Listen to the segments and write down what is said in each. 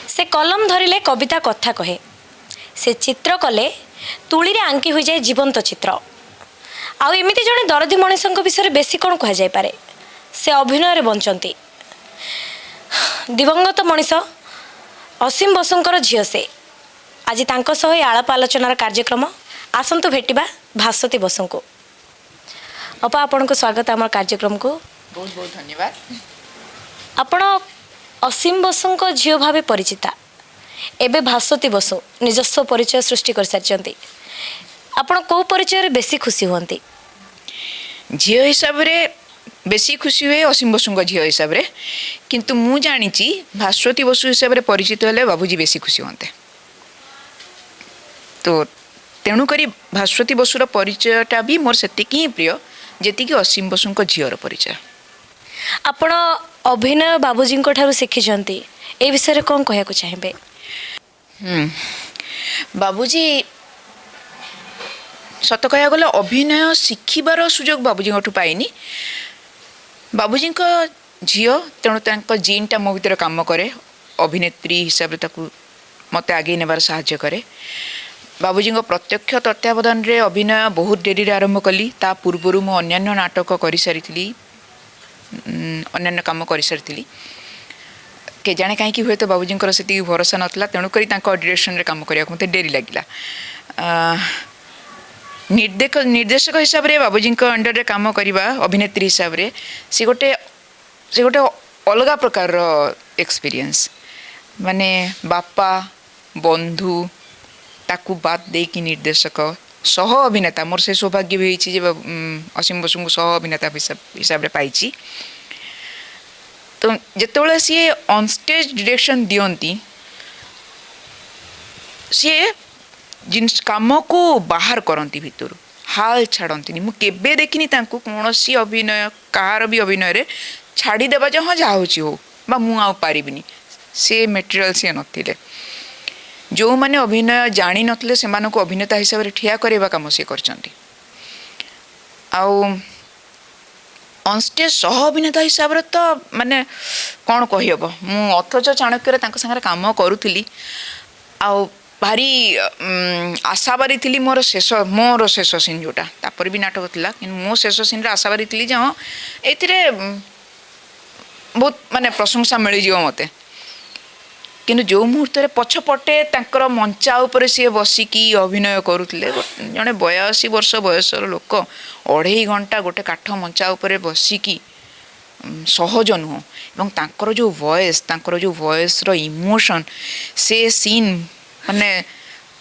से कलम धरिले कविता कथा कहे, से चित्र कले तुली रे आंकी हो जाए जीवंत चित्र। आउ एमिति जड़े दरदी मनीषों विषय बेसी कौन कह जाय पारे, से अभिनय बंचती। दिवंगत मनीष असीम बसुंकर झील से आज तांको सह आलाप आलोचनार कार्यक्रम आसतु भेटिबा भास्वती बसु को। अपा आपण को स्वागत आम कार्यक्रम को। बहुत बहुत धन्यवाद। आपण असीम बसुंक झील भावे परिचिता, एबे भास्वती बसु निजस्व परिचय सृष्टि कर सारिचंती। आपण को परिचय रे बेसी खुशी होंती? झील हिसाब रे बेसी खुशी हुए असीम बसुंक झील हिसाब रे, किंतु मु जानिची भास्वती बसु हिसाब रे परिचित हेले बाबूजी बेसी खुशी होंते। तो तेणु करी भास्वती बसुर परिचयटा भी मोर सेतिकी ही प्रिय जेतिकी असीम बसुंक झीवर परिचय। आपण अभिनय बाबूजी को ठारू शिखिचंती, ए विषय रे कोन कहया को चाहेबे? बाबूजी सत कह गले अभिनय शिखिबार सुजोग बाबूजी पाइनी। बाबूजी झील तेणु तांको जीनटा मो भीतर काम करे, अभिनेत्री हिसाब से मत आगे नेबार साहाय्य करे। बाबूजी प्रत्यक्ष तत्वावधान रे अभिनय बहुत डेरी आरंभ कली। ता पूर्वर मु अन्यान्य नाटक कर सारी, अन्यान्य काम कर सारी। के जाने कहीं हुए तो बाबूजी से भरोसा नाला, तेणुक डिरेक्शन रे काम करने मत डेरी लगिला। निर्देशक हिसाब से बाबूजी अंडर रे काम करवा अभिनेत्री हिसाब से सी गोटे अलग प्रकार एक्सपीरियंस। माने बापा बंधु ताकू बात दे कि निर्देशक सह अभिनेता मोर से सौभाग्य भी होती असीम बसु को सह अभिनेता हिसाब से पाई। तो जिते सी ऑन स्टेज डायरेक्शन दियंती, सी जिन कम को बाहर करती भितर हाल छाड़ती। मुझे देखनी कौन सी अभिनय कहार भी अभिनय रे छाड़देवा जो हाँ जहाँ हो मुझे पारिनी से मेटेरियल सी नथिले। जो माने अभिनय जानी नथिले से मानको अभिनेता हिसाब से ठिया करवा कम सी करचंती। ऑन स्टेज सह अभिनेता हिसाब से तो माने कौन कहब, मु अथच चाणक्य संगे काम करुली भारी आशाबारी थी। मोर शेष सीन जोटा तापर भी नाटक थिला, मो शेष सीन रे आशाबारी थी जे हाँ ए बहुत माने प्रशंसा मिल जाव मते। किंतु जो मुहूर्त पछपटे तांकर मंचा उपर सी बसिकी अभिनय करुले, जड़े 82 वर्ष बयसर लोक 2.5 घंटा गोटे काठ मंचा उपर बसिकी सहज नुह। एवं तांकर जो वॉइस रो इमोशन से सीन माने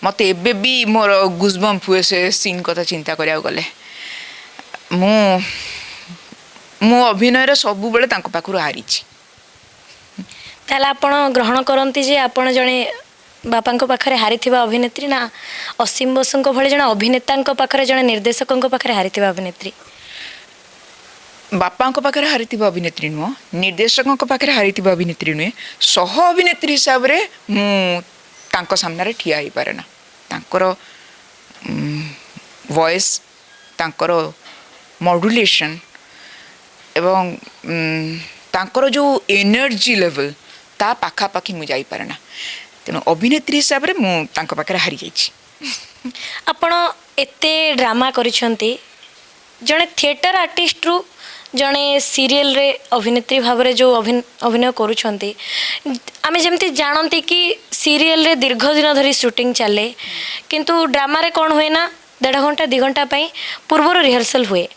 मते एबे भी मोर गुजबम्प हुए से सीन कथा चिंता करिया गले। मु अभिनय रे सब बेले तांको पाखरु हारिछि। ताला आपण ग्रहण करती जे आपण जड़े बापा पाखरे हारीथिबा अभिनेत्री ना असीम बसुंक भली जड़े अभिनेता पाखरे जड़े निर्देशक पाखरे हारीथिबा अभिनेत्री? बापा पाखरे हारीथिबा अभिनेत्री नुह, निर्देशक पाखरे हारीथिबा अभिनेत्री नुहे। सह अभिनेत्री हिसाब रे मु तांको सामने रे ठिया ही पारे ना। तांकर वॉइस, तांकर मॉड्यूलेशन एवं तांकर जो एनर्जी लेवल ता पाखापाखि मु जाई पारे ना। तेणु अभिनेत्री हिसाब से मुझे पाखे हारी जाइए। आपण एते ड्रामा करिसंती, जड़े थिएटर आर्टिस्ट रु जड़े सीरियल रे अभिनेत्री भाव रे जो अभिनय करुछंती, आमे जेमती जानती कि सीरियल रे दीर्घ दिन धरी शूटिंग चले, किंतु ड्रामा रे कौन हुए ना 1.5 घंटा 2 घंटा पई पूर्वर रिहर्सल हुए।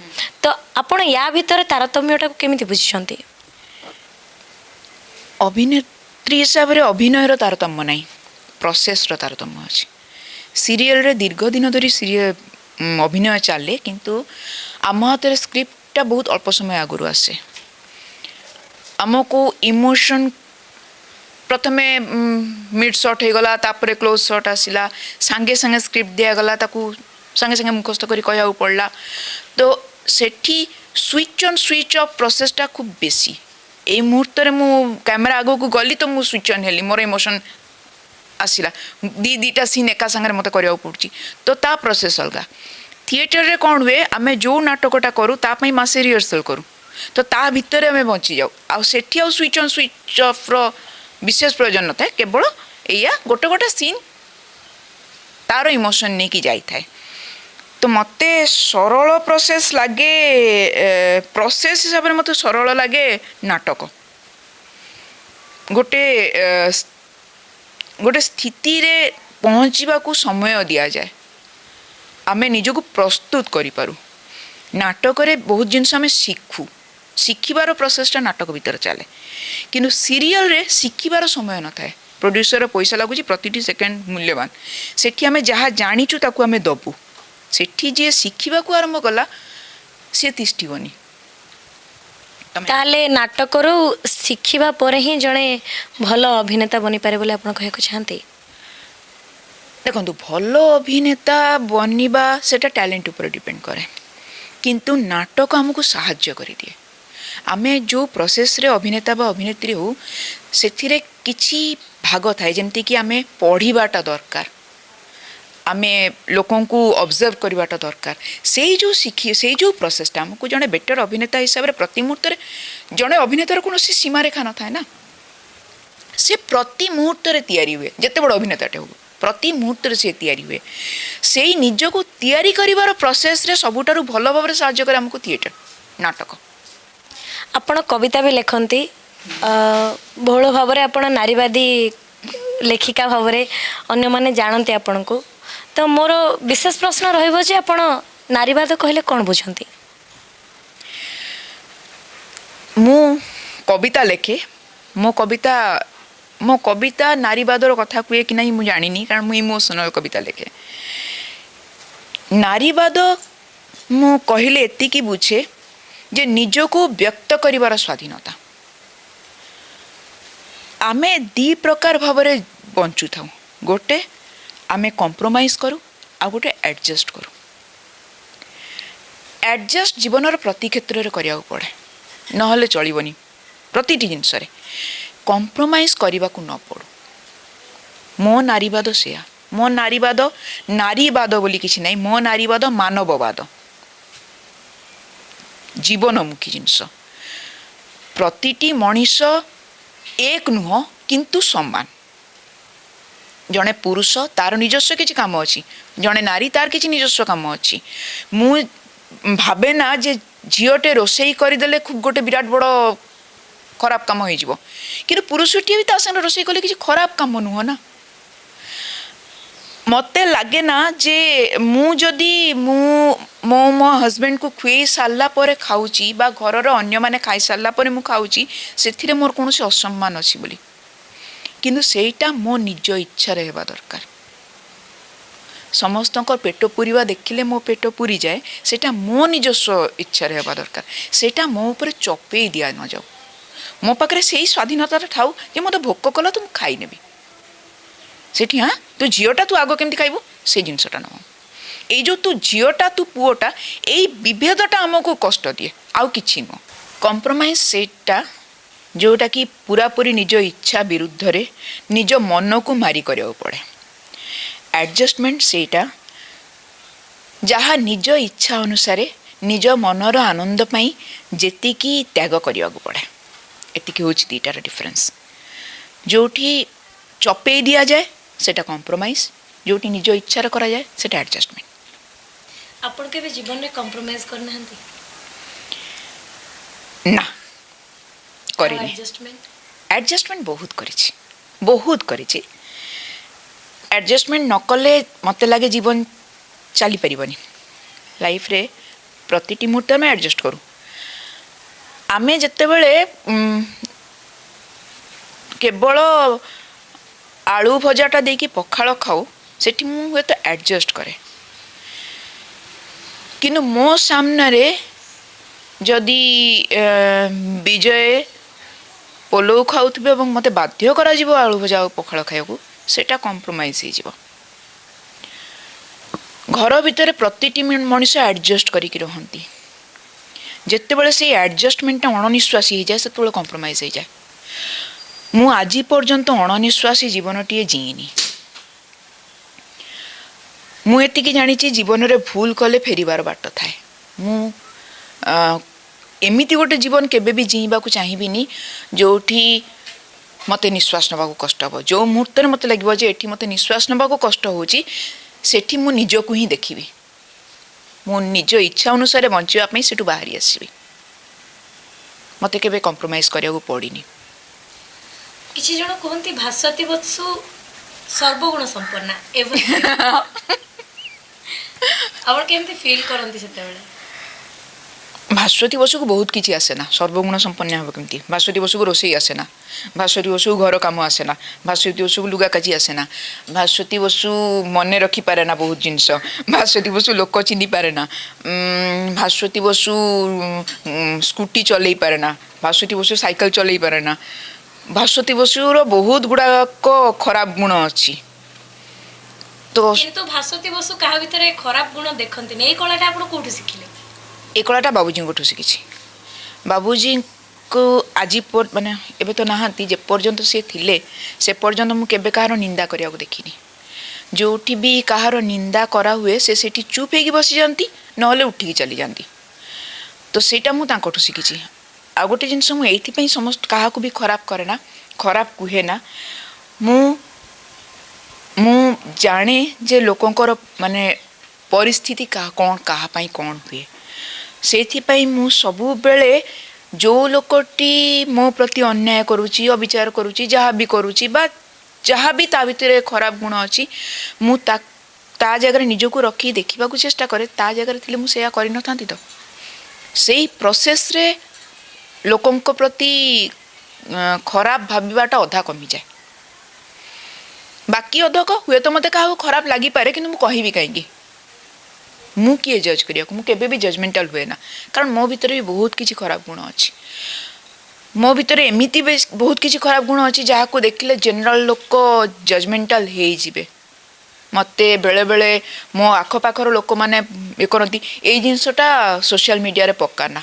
तो आपण या भीतर तारतम्यटा केमिति बुझिसंती? अभिनेत्री हिसाब से अभिनयर तारतम्य नहीं, प्रोसेस तारतम्य अच्छी। सीरियल रे दीर्घ दिन धरी अभिनय चले, किंतु आम हाथ स्क्रिप्टा बहुत अल्प समय आगु आसे। आमको इमोशन प्रथमे मिड शॉट हो गला, तापर क्लोज शॉट आसला, सांगे सांगे स्क्रिप्ट दिगला, सांगे सांगे मुखस्त कर कहू पड़ा। तो सेठी स्विच ऑन स्विच ऑफ प्रोसेसटा खूब बेसी। ए मुहूर्त रे मु कैमरा आगो को गली तो मु स्विच ऑन हेली, मोर इमोशन आसला। दीटा सीन एका संगे मत करिया पड़ुची, तो ता प्रोसेस अलगा। थिएटर रे कौन हुए, आमे जो नाटकटा करूँ तापाई मासे रिहर्सल करूँ, तो ता भितर आमे बंची जाऊ। आ सेठी आ स्विच ऑन स्विच ऑफ रो विशेष प्रयोजन न था केवल या गोटे गोटे सीन तार इमोशन नहीं कि जाई थाए तो मते सरल प्रोसेस लगे प्रोसेस हिसाब से मत सरल लगे नाटक गोटे गोटे स्थिति रे पहुँचवा को समय दि जाए आमे निजको प्रस्तुत करिपारू नाटक रे बहुत जिनस आमे शिखु शिखिबार प्रोसेसटा नाटक भीतर चले किंतु सीरियल रे शिखिबार समय न थाए प्रोड्यूसर पैसा लगुच प्रति सेकेंड मूल्यवान सेठी आमे जहाँ जानिचु ताकू आमे दबु सेठी जे शिखिबा को आरंभ कला से तिष्ठिबनी ताले नाटकरू शिखिबा परे ही जणे भल अभिनेता बनी पारे बोले आपण कहको चाहते देखो भल अभिनेता बनवा सेटा टैलेंट ऊपर डिपेंड करे किंतु नाटक आमको साहाय्य कर दिए आमे जो प्रोसेस रे अभिनेता बा अभिनेत्री हो सेथिरे किछि भाग थाए जेमती कि आमे पढ़ीबाटा दरकार आमे लोकों को ऑब्जर्व करवाटा दरकार से जो शिखी से जो प्रोसेसटा आमको जड़े बेटर अभिनेता हिसाब से प्रति मुहूर्त जड़े अभिनेतार कौन सीमारेखा न थाए ना से प्रति मुहूर्त तैयारी हुए जिते बड़ अभिनेताटे हो प्रति मुहूर्त से तैयारी हुए से निजको तैयारी करिवार प्रोसेस रे सबुठारु भल भाव साहाय्य करे हमको थिएटर नाटक आपण कविता भी लिखती बहुल भाव में आपण नारीवादी लेखिका भाव में अन्य माने जानते आपण को तो मोर विशेष प्रश्न रहिबो जे आपण नारीवाद कहले कौन बुझंती मु कविता लेखे मो कविता नारीवादर कथा कहे कि नहीं मुझे जानी कारण मु इमोशनल कविता लेखे नारीवाद मु कहले एतिकी बुझे जे निजको व्यक्त करिवार स्वाधीनता आमे दी प्रकार भाव में बंचु था गोटे आमे कॉम्प्रोमाइज करूँ आ गोटे एडजस्ट करूँ एडजस्ट जीवनर प्रति क्षेत्र में करिया पड़े नहले चलबनी प्रति जिनस कॉम्प्रोमाइज करने को न पड़ू मो नारीवाद सेया मो नारीवाद बोली किसी नहीं मो नारीवाद मानववाद जीवनमुखी जिनस प्रतिटी मनीष एक नुह किंतु समान जड़े पुरुष तार निजस्व किसी कम अच्छी जड़े नारी तार किसी निजस्व कम अच्छी मु भावे ना जे झीटे रोषे करदे खूब गोटे विराट बड़ खराब कम हो कि पुरुषटी भी ता संगे रोषे कले किसी खराब कम नुह ना मते लगे ना जे मु जदि मो हस्बैंड को खुई सारा पर खाऊची बा घर अन्य माने खाई सारा पर मु खाऊची से मोर कौन असम्मान अच्छी बोली किंतु सेटा मो निज इच्छा हेबा दरकार समस्त पेट पूरीवा देखिले मो पेट पूरी जाए सेटा मो निजस्व इच्छा हेबा दरकार सेटा मो ऊपर चपे दिया न जाऊ मो पाखे से स्वाधीनता ठाऊ जे मत भोक कला तो खाई नेबी सेठी हाँ तू झीटा तू आग केमती खाइबू से जिनसटा न ये जो तू झीटा तू पुओटा यही विभेदटा आमको कष्ट दिए आउ किछि नुह कॉम्प्रोमाइज सेटा जोटा कि पूरा पूरी निज इच्छा विरुद्ध रे निज मन को मारी करिया पड़े एडजस्टमेंट सेटा जहाँ निज इच्छा अनुसार निज मनर आनंद पाई जेतिकी त्याग करिया पड़े एतिकी होची दीटार डिफरेंस जोठी चपे दिया जाए सेटा कॉम्प्रोमाइज जोटी निज इच्छा करा जाए सेटा एडजस्टमेंट आपण के जीवन में कॉम्प्रोमाइज करना हंती ना करिनी एडजस्टमेंट बहुत करिछि एडजस्टमेंट न कले मते लगे जीवन चली परिबनी लाइफ रे प्रतिटी मुहूर्त में एडजस्ट करूँ आमे जत्ते बेले केवल आलू भजाटा देकी पखाड़ खाऊ सेठी मु हुए तो एडजस्ट करे किनु मो सामने रे जदि विजय पोलो खाऊे और मत बाध्य करा आलू भजा और पखाड़ खाया सेटा कॉम्प्रोमाइज हो घर भितर प्रतिटी मनीष एडजस्ट करके रहती जितेबाला से एडजस्टमेंटा अणनिश्वासी हो जाए से कॉम्प्रोमाइज हो जाए मु आज पर्यंत अणनिश्वासी जीवनटीए जीनी मुझे जानी जीवन रे भूल कले फेरिबार बाट थाए मु एमिति गोटे जीवन केबे भी जीवा को चाहिए जोठी ମୋତେ ନିଶ୍ୱାସ ନେବାକୁ କଷ୍ଟ ହେବ। ଯେଉଁ ମୁହୂର୍ତ୍ତରେ ମୋତେ ଲାଗିବ ଯେ ଏଠି ମୋତେ ନିଶ୍ୱାସ ନେବାକୁ କଷ୍ଟ ହେଉଛି, ସେଠି ମୁଁ ନିଜକୁ ହିଁ ଦେଖିବି। ମୁଁ ନିଜ ଇଚ୍ଛା ଅନୁସାରେ ବଞ୍ଚିବା ପାଇଁ ସେଠୁ ବାହାରି ଆସିବି। ମୋତେ କେବେ କମ୍ପ୍ରମାଇଜ୍ କରିବାକୁ ପଡ଼ିନି। କିଛି ଜଣ କୁହନ୍ତି ଭାସ୍ୱତୀ ବସୁ ସର୍ବଗୁଣ ସମ୍ପନ୍ନା ଆପଣ କେମିତି ଫିଲ୍ କରନ୍ତି ସେତେବେଳେ? ଭାସ୍ୱତୀ ବସୁକୁ ବହୁତ କିଛି ଆସେନା, ସର୍ବଗୁଣ ସମ୍ପନ୍ନ ହେବ କେମିତି? ଭାସ୍ୱତୀ ବସୁକୁ ରୋଷେଇ ଆସେନା, ଭାସ୍ୱତୀ ବସୁକୁ ଘର କାମ ଆସେନା, ଭାସ୍ୱତୀ ବସୁକୁ ଲୁଗା କାଚି ଆସେନା, ଭାସ୍ୱତୀ ବସୁ ମନେ ରଖିପାରେ ନା ବହୁତ ଜିନିଷ, ଭାସ୍ୱତୀ ବସୁ ଲୋକ ଚିହ୍ନି ପାରେ ନା, ଭାସ୍ୱତୀ ବସୁ ସ୍କୁଟି ଚଲେଇ ପାରେ ନା, ଭାସ୍ୱତୀ ବସୁ ସାଇକେଲ ଚଲେଇ ପାରେ ନା। ଭାସ୍ୱତୀ ବସୁର ବହୁତ ଗୁଡ଼ାକ ଖରାପ ଗୁଣ ଅଛି। ତ କିନ୍ତୁ ଭାସ୍ୱତୀ ବସୁ କାହା ଭିତରେ ଖରାପ ଗୁଣ ଦେଖନ୍ତିନି। ଏଇ କଳାଟା ଆପଣ କୋଉଠୁ ଶିଖିଲେ? ଏ କଳାଟା ବାବୁଜୀଙ୍କଠୁ ଶିଖିଛି। ବାବୁଜୀଙ୍କୁ ଆଜି ମାନେ ଏବେ ତ ନାହାନ୍ତି, ଯେପର୍ଯ୍ୟନ୍ତ ସିଏ ଥିଲେ ସେ ପର୍ଯ୍ୟନ୍ତ ମୁଁ କେବେ କାହାର ନିନ୍ଦା କରିବାକୁ ଦେଖିନି। ଯେଉଁଠି ବି କାହାର ନିନ୍ଦା କରାହୁଏ ସେ ସେଠି ଚୁପ୍ ହେଇକି ବସିଯାଆନ୍ତି, ନହେଲେ ଉଠିକି ଚାଲିଯାଆନ୍ତି। ତ ସେଇଟା ମୁଁ ତାଙ୍କଠୁ ଶିଖିଛି। ଆଉ ଗୋଟେ ଜିନିଷ, ମୁଁ ଏଇଥିପାଇଁ କାହାକୁ ବି ଖରାପ କରେ ନା, ଖରାପ କୁହେ ନା। ମୁଁ ଜାଣେ ଯେ ଲୋକଙ୍କର ମାନେ ପରିସ୍ଥିତି କାହା ପାଇଁ କ'ଣ ହୁଏ। ସେଇଥିପାଇଁ ମୁଁ ସବୁବେଳେ ଯେଉଁ ଲୋକଟି ମୋ ପ୍ରତି ଅନ୍ୟାୟ କରୁଛି, ଅବିଚାର କରୁଛି, ଯାହା ବି କରୁଛି ବା ଯାହା ବି ତା ଭିତରେ ଖରାପ ଗୁଣ ଅଛି, ମୁଁ ତା ଜାଗାରେ ନିଜକୁ ରଖି ଦେଖିବାକୁ ଚେଷ୍ଟା କରେ ତା ଜାଗାରେ ଥିଲେ ମୁଁ ସେଇଆ କରିନଥାନ୍ତି ତ। ସେଇ ପ୍ରୋସେସ୍ରେ ଲୋକଙ୍କ ପ୍ରତି ଖରାପ ଭାବିବାଟା ଅଧା କମିଯାଏ। ବାକି ଅଧକ ହୁଏତ ମୋତେ କାହାକୁ ଖରାପ ଲାଗିପାରେ, କିନ୍ତୁ ମୁଁ କହିବି କାହିଁକି? ମୁଁ କିଏ ଜଜ୍ କରିବାକୁ? ମୁଁ କେବେ ବି ଜଜମେଣ୍ଟାଲ ହୁଏ ନା, କାରଣ ମୋ ଭିତରେ ବି ବହୁତ କିଛି ଖରାପ ଗୁଣ ଅଛି। ମୋ ଭିତରେ ଏମିତି ବହୁତ କିଛି ଖରାପ ଗୁଣ ଅଛି ଯାହାକୁ ଦେଖିଲେ ଜେନେରାଲ ଲୋକ ଜଜମେଣ୍ଟାଲ ହେଇଯିବେ। ମୋତେ ବେଳେବେଳେ ମୋ ଆଖପାଖର ଲୋକମାନେ ଇଏ କରନ୍ତି, ଏଇ ଜିନିଷଟା ସୋସିଆଲ ମିଡ଼ିଆରେ ପକାନା,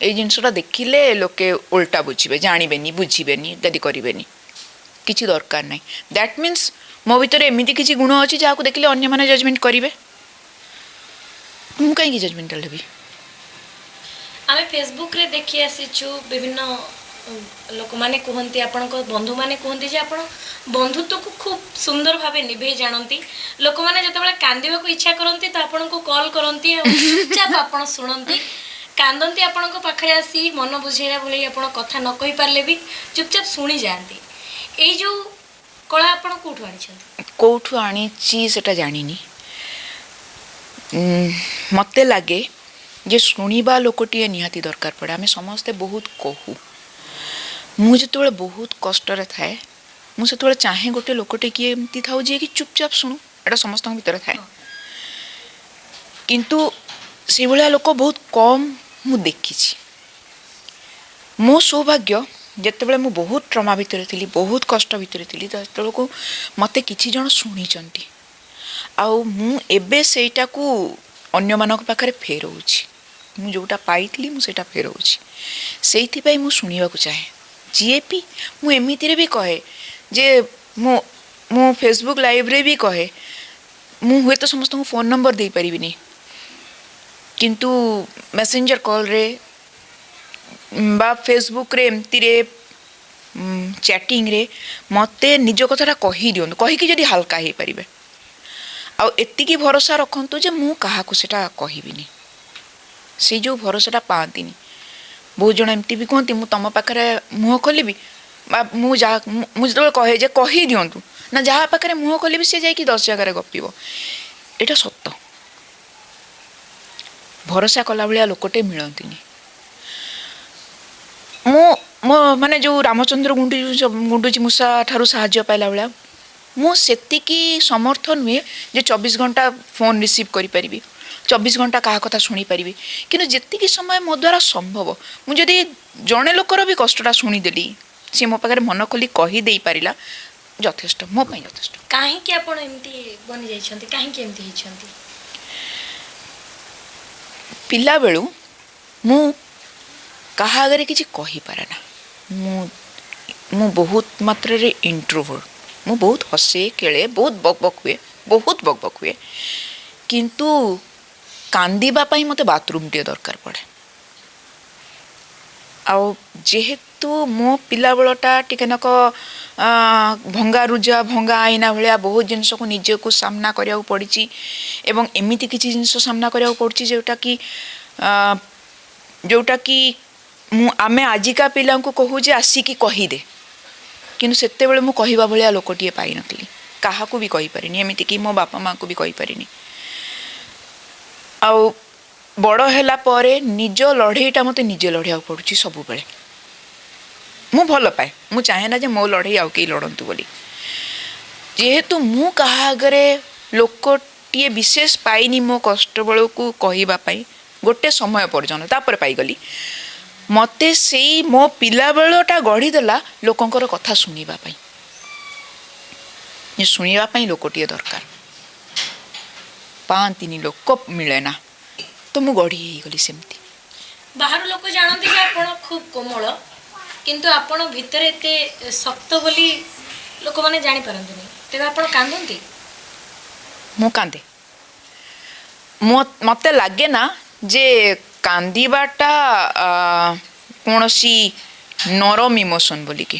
ଏଇ ଜିନିଷଟା ଦେଖିଲେ ଲୋକେ ଓଲଟା ବୁଝିବେ, ଜାଣିବେନି, ବୁଝିବେନି, ଇତ୍ୟାଦି କରିବେନି। କିଛି ଦରକାର ନାହିଁ। ଦ୍ୟାଟ୍ ମିନ୍ସ ମୋ ଭିତରେ ଏମିତି କିଛି ଗୁଣ ଅଛି ଯାହାକୁ ଦେଖିଲେ ଅନ୍ୟମାନେ ଜଜମେଣ୍ଟ କରିବେ। ମୁଁ କାହିଁକି ଜଜମେଣ୍ଟାଲ ହେବି? ଆମେ ଫେସବୁକରେ ଦେଖି ଆସିଛୁ, ବିଭିନ୍ନ ଲୋକମାନେ କୁହନ୍ତି, ଆପଣଙ୍କ ବନ୍ଧୁମାନେ କୁହନ୍ତି ଯେ ଆପଣ ବନ୍ଧୁତ୍ୱକୁ ଖୁବ୍ ସୁନ୍ଦର ଭାବେ ନିଭେଇ ଜାଣନ୍ତି। ଲୋକମାନେ ଯେତେବେଳେ କାନ୍ଦିବାକୁ ଇଚ୍ଛା କରନ୍ତି ତ ଆପଣଙ୍କୁ କଲ୍ କରନ୍ତି ଆଉ ଚୁପଚାପ ଆପଣ ଶୁଣନ୍ତି, କାନ୍ଦନ୍ତି ଆପଣଙ୍କ ପାଖରେ ଆସି ମନ ବୁଝେଇଲା ଭଳି ଆପଣ କଥା ନ କହିପାରିଲେ ବି ଚୁପଚାପ ଶୁଣିଯାଆନ୍ତି। ଏଇ ଯେଉଁ କଳା ଆପଣ କେଉଁଠୁ ଆଣିଛନ୍ତି? କେଉଁଠୁ ଆଣିଛି ସେଟା ଜାଣିନି। ମୋତେ ଲାଗେ ଯେ ଶୁଣିବା ଲୋକଟିଏ ନିହାତି ଦରକାର ପଡ଼େ। ଆମେ ସମସ୍ତେ ବହୁତ କହୁ। ମୁଁ ଯେତେବେଳେ ବହୁତ କଷ୍ଟରେ ଥାଏ, ମୁଁ ସେତେବେଳେ ଚାହେଁ ଗୋଟେ ଲୋକଟେ କିଏ ଏମିତି ଥାଉ ଯିଏକି ଚୁପଚାପ ଶୁଣୁ। ଏଇଟା ସମସ୍ତଙ୍କ ଭିତରେ ଥାଏ, କିନ୍ତୁ ସେଇଭଳିଆ ଲୋକ ବହୁତ କମ୍ ମୁଁ ଦେଖିଛି। ମୋ ସୌଭାଗ୍ୟ, ଯେତେବେଳେ ମୁଁ ବହୁତ ଟ୍ରମା ଭିତରେ ଥିଲି, ବହୁତ କଷ୍ଟ ଭିତରେ ଥିଲି, ସେତେବେଳକୁ ମୋତେ କିଛି ଜଣ ଶୁଣିଛନ୍ତି। ଆଉ ମୁଁ ଏବେ ସେଇଟାକୁ ଅନ୍ୟମାନଙ୍କ ପାଖରେ ଫେରଉଛି। ମୁଁ ଯେଉଁଟା ପାଇଥିଲି ମୁଁ ସେଇଟା ଫେରଉଛି। ସେଇଥିପାଇଁ ମୁଁ ଶୁଣିବାକୁ ଚାହେଁ। ଯିଏ ବି, ମୁଁ ଏମିତିରେ ବି କହେ ଯେ ମୁଁ ଫେସବୁକ୍ ଲାଇଭ୍ରେ ବି କହେ, ମୁଁ ହୁଏତ ସମସ୍ତଙ୍କୁ ଫୋନ୍ ନମ୍ବର ଦେଇପାରିବିନି, କିନ୍ତୁ ମେସେଞ୍ଜର କଲ୍ରେ ବା ଫେସବୁକ୍ରେ ଏମିତିରେ ଚାଟିଂରେ ମୋତେ ନିଜ କଥାଟା କହିଦିଅନ୍ତୁ, କହିକି ଯଦି ହାଲକା ହେଇପାରିବେ। ଆଉ ଏତିକି ଭରସା ରଖନ୍ତୁ ଯେ ମୁଁ କାହାକୁ ସେଟା କହିବିନି। ସେଇ ଯେଉଁ ଭରସାଟା ପାଆନ୍ତିନି। ବହୁତ ଜଣ ଏମିତି ବି କୁହନ୍ତି, ମୁଁ ତମ ପାଖରେ ମୁହଁ ଖୋଲିବି ବା ମୁଁ ଯେତେବେଳେ କହେ ଯେ କହିଦିଅନ୍ତୁ ନା, ଯାହା ପାଖରେ ମୁହଁ ଖୋଲିବି ସେ ଯାଇକି 10 ଜାଗାରେ ଗପିବ। ଏଇଟା ସତ। ଭରସା କଲା ଭଳିଆ ଲୋକଟେ ମିଳନ୍ତିନି। ମୋ ମାନେ ଯେଉଁ ରାମଚନ୍ଦ୍ର ଗୁଣ୍ଡୁଚି ମୂଷା ଠାରୁ ସାହାଯ୍ୟ ପାଇଲା ଭଳିଆ ମୁଁ ସେତିକି ସମର୍ଥ ନୁହେଁ ଯେ 24 ଘଣ୍ଟା ଫୋନ୍ ରିସିଭ୍ କରିପାରିବି, 24 ଘଣ୍ଟା କାହା କଥା ଶୁଣିପାରିବି। କିନ୍ତୁ ଯେତିକି ସମୟ ମୋ ଦ୍ୱାରା ସମ୍ଭବ, ମୁଁ ଯଦି ଜଣେ ଲୋକର ବି କଷ୍ଟଟା ଶୁଣିଦେଲି, ସିଏ ମୋ ପାଖରେ ମନ ଖୋଲି କହିଦେଇପାରିଲା, ଯଥେଷ୍ଟ, ମୋ ପାଇଁ ଯଥେଷ୍ଟ। କାହିଁକି ଆପଣ ଏମିତି ବନିଯାଇଛନ୍ତି? କାହିଁକି ଏମିତି ହେଇଛନ୍ତି? ପିଲାବେଳୁ ମୁଁ କାହା ଆଗରେ କିଛି କହିପାରେ ନା। ମୁଁ ବହୁତ ମାତ୍ରାରେ ଇଣ୍ଟ୍ରୋଭର୍ଟ। ମୁଁ ବହୁତ ହସେ, ଖେଳେ, ବହୁତ ବକ୍ ବକ୍ ହୁଏ। କିନ୍ତୁ କାନ୍ଦିବା ପାଇଁ ମୋତେ ବାଥରୁମ୍ଟିଏ ଦରକାର ପଡ଼େ। ଆଉ ଯେହେତु ମୋ ପିଲାବେଳଟା ଟିକେ ନାକ ଭଙ୍ଗାରୁଜା ଭଙ୍ଗା ଆଇନା ଭଳିଆ ବହୁତ ଜିନିଷକୁ ନିଜକୁ ସାମ୍ନା କରିବାକୁ ପଡ଼ିଛି ଏବଂ ଏମିତି କିଛି ଜିନିଷ ସାମ୍ନା କରିବାକୁ ପଡ଼ୁଛି ଯେଉଁଟାକି ଆମେ ଆଜିକା ପିଲାଙ୍କୁ କହୁ ଯେ ଆସିକି କହିଦେ, କିନ୍ତୁ ସେତେବେଳେ ମୁଁ କହିବା ଭଳିଆ ଲୋକଟିଏ ପାଇନଥିଲି, କାହାକୁ ବି କହିପାରିନି, ଏମିତିକି ମୋ ବାପା ମାଆଙ୍କୁ ବି କହିପାରିନି। ଆଉ ବଡ଼ ହେଲା ପରେ ନିଜ ଲଢ଼େଇଟା ମୋତେ ନିଜେ ଲଢ଼ିବାକୁ ପଡ଼ୁଛି ସବୁବେଳେ। ମୁଁ ଭଲ ପାଏ, ମୁଁ ଚାହେଁ ନା ଯେ ମୋ ଲଢ଼େଇ ଆଉ କେହି ଲଢ଼ନ୍ତୁ ବୋଲି। ଯେହେତୁ ମୁଁ କାହା ଆଗରେ ଲୋକଟିଏ ବିଶେଷ ପାଇନି ମୋ କଷ୍ଟ ବେଳକୁ କହିବା ପାଇଁ ଗୋଟେ ସମୟ ପର୍ଯ୍ୟନ୍ତ, ତାପରେ ପାଇଗଲି। ମୋତେ ସେଇ ମୋ ପିଲାବେଳଟା ଗଢ଼ିଦେଲା ଲୋକଙ୍କର କଥା ଶୁଣିବା ପାଇଁ। ଶୁଣିବା ପାଇଁ ଲୋକଟିଏ ଦରକାର, ପାଆନ୍ତିନି, ଲୋକ ମିଳେ ନା, ତ ମୁଁ ଗଢ଼ି ହେଇଗଲି ସେମିତି। ବାହାର ଲୋକ ଜାଣନ୍ତି ଯେ ଆପଣ ଖୁବ୍ କୋମଳ, କିନ୍ତୁ ଆପଣ ଭିତରେ ଏତେ ଶକ୍ତ ବୋଲି ଲୋକମାନେ ଜାଣିପାରନ୍ତିନି। ତେବେ ଆପଣ କାନ୍ଦନ୍ତି? ମୁଁ କାନ୍ଦେ। ମୋତେ ଲାଗେ ନା ଯେ କାନ୍ଦିବାଟା କୌଣସି ନରମ ଇମୋସନ୍ ବୋଲିକି,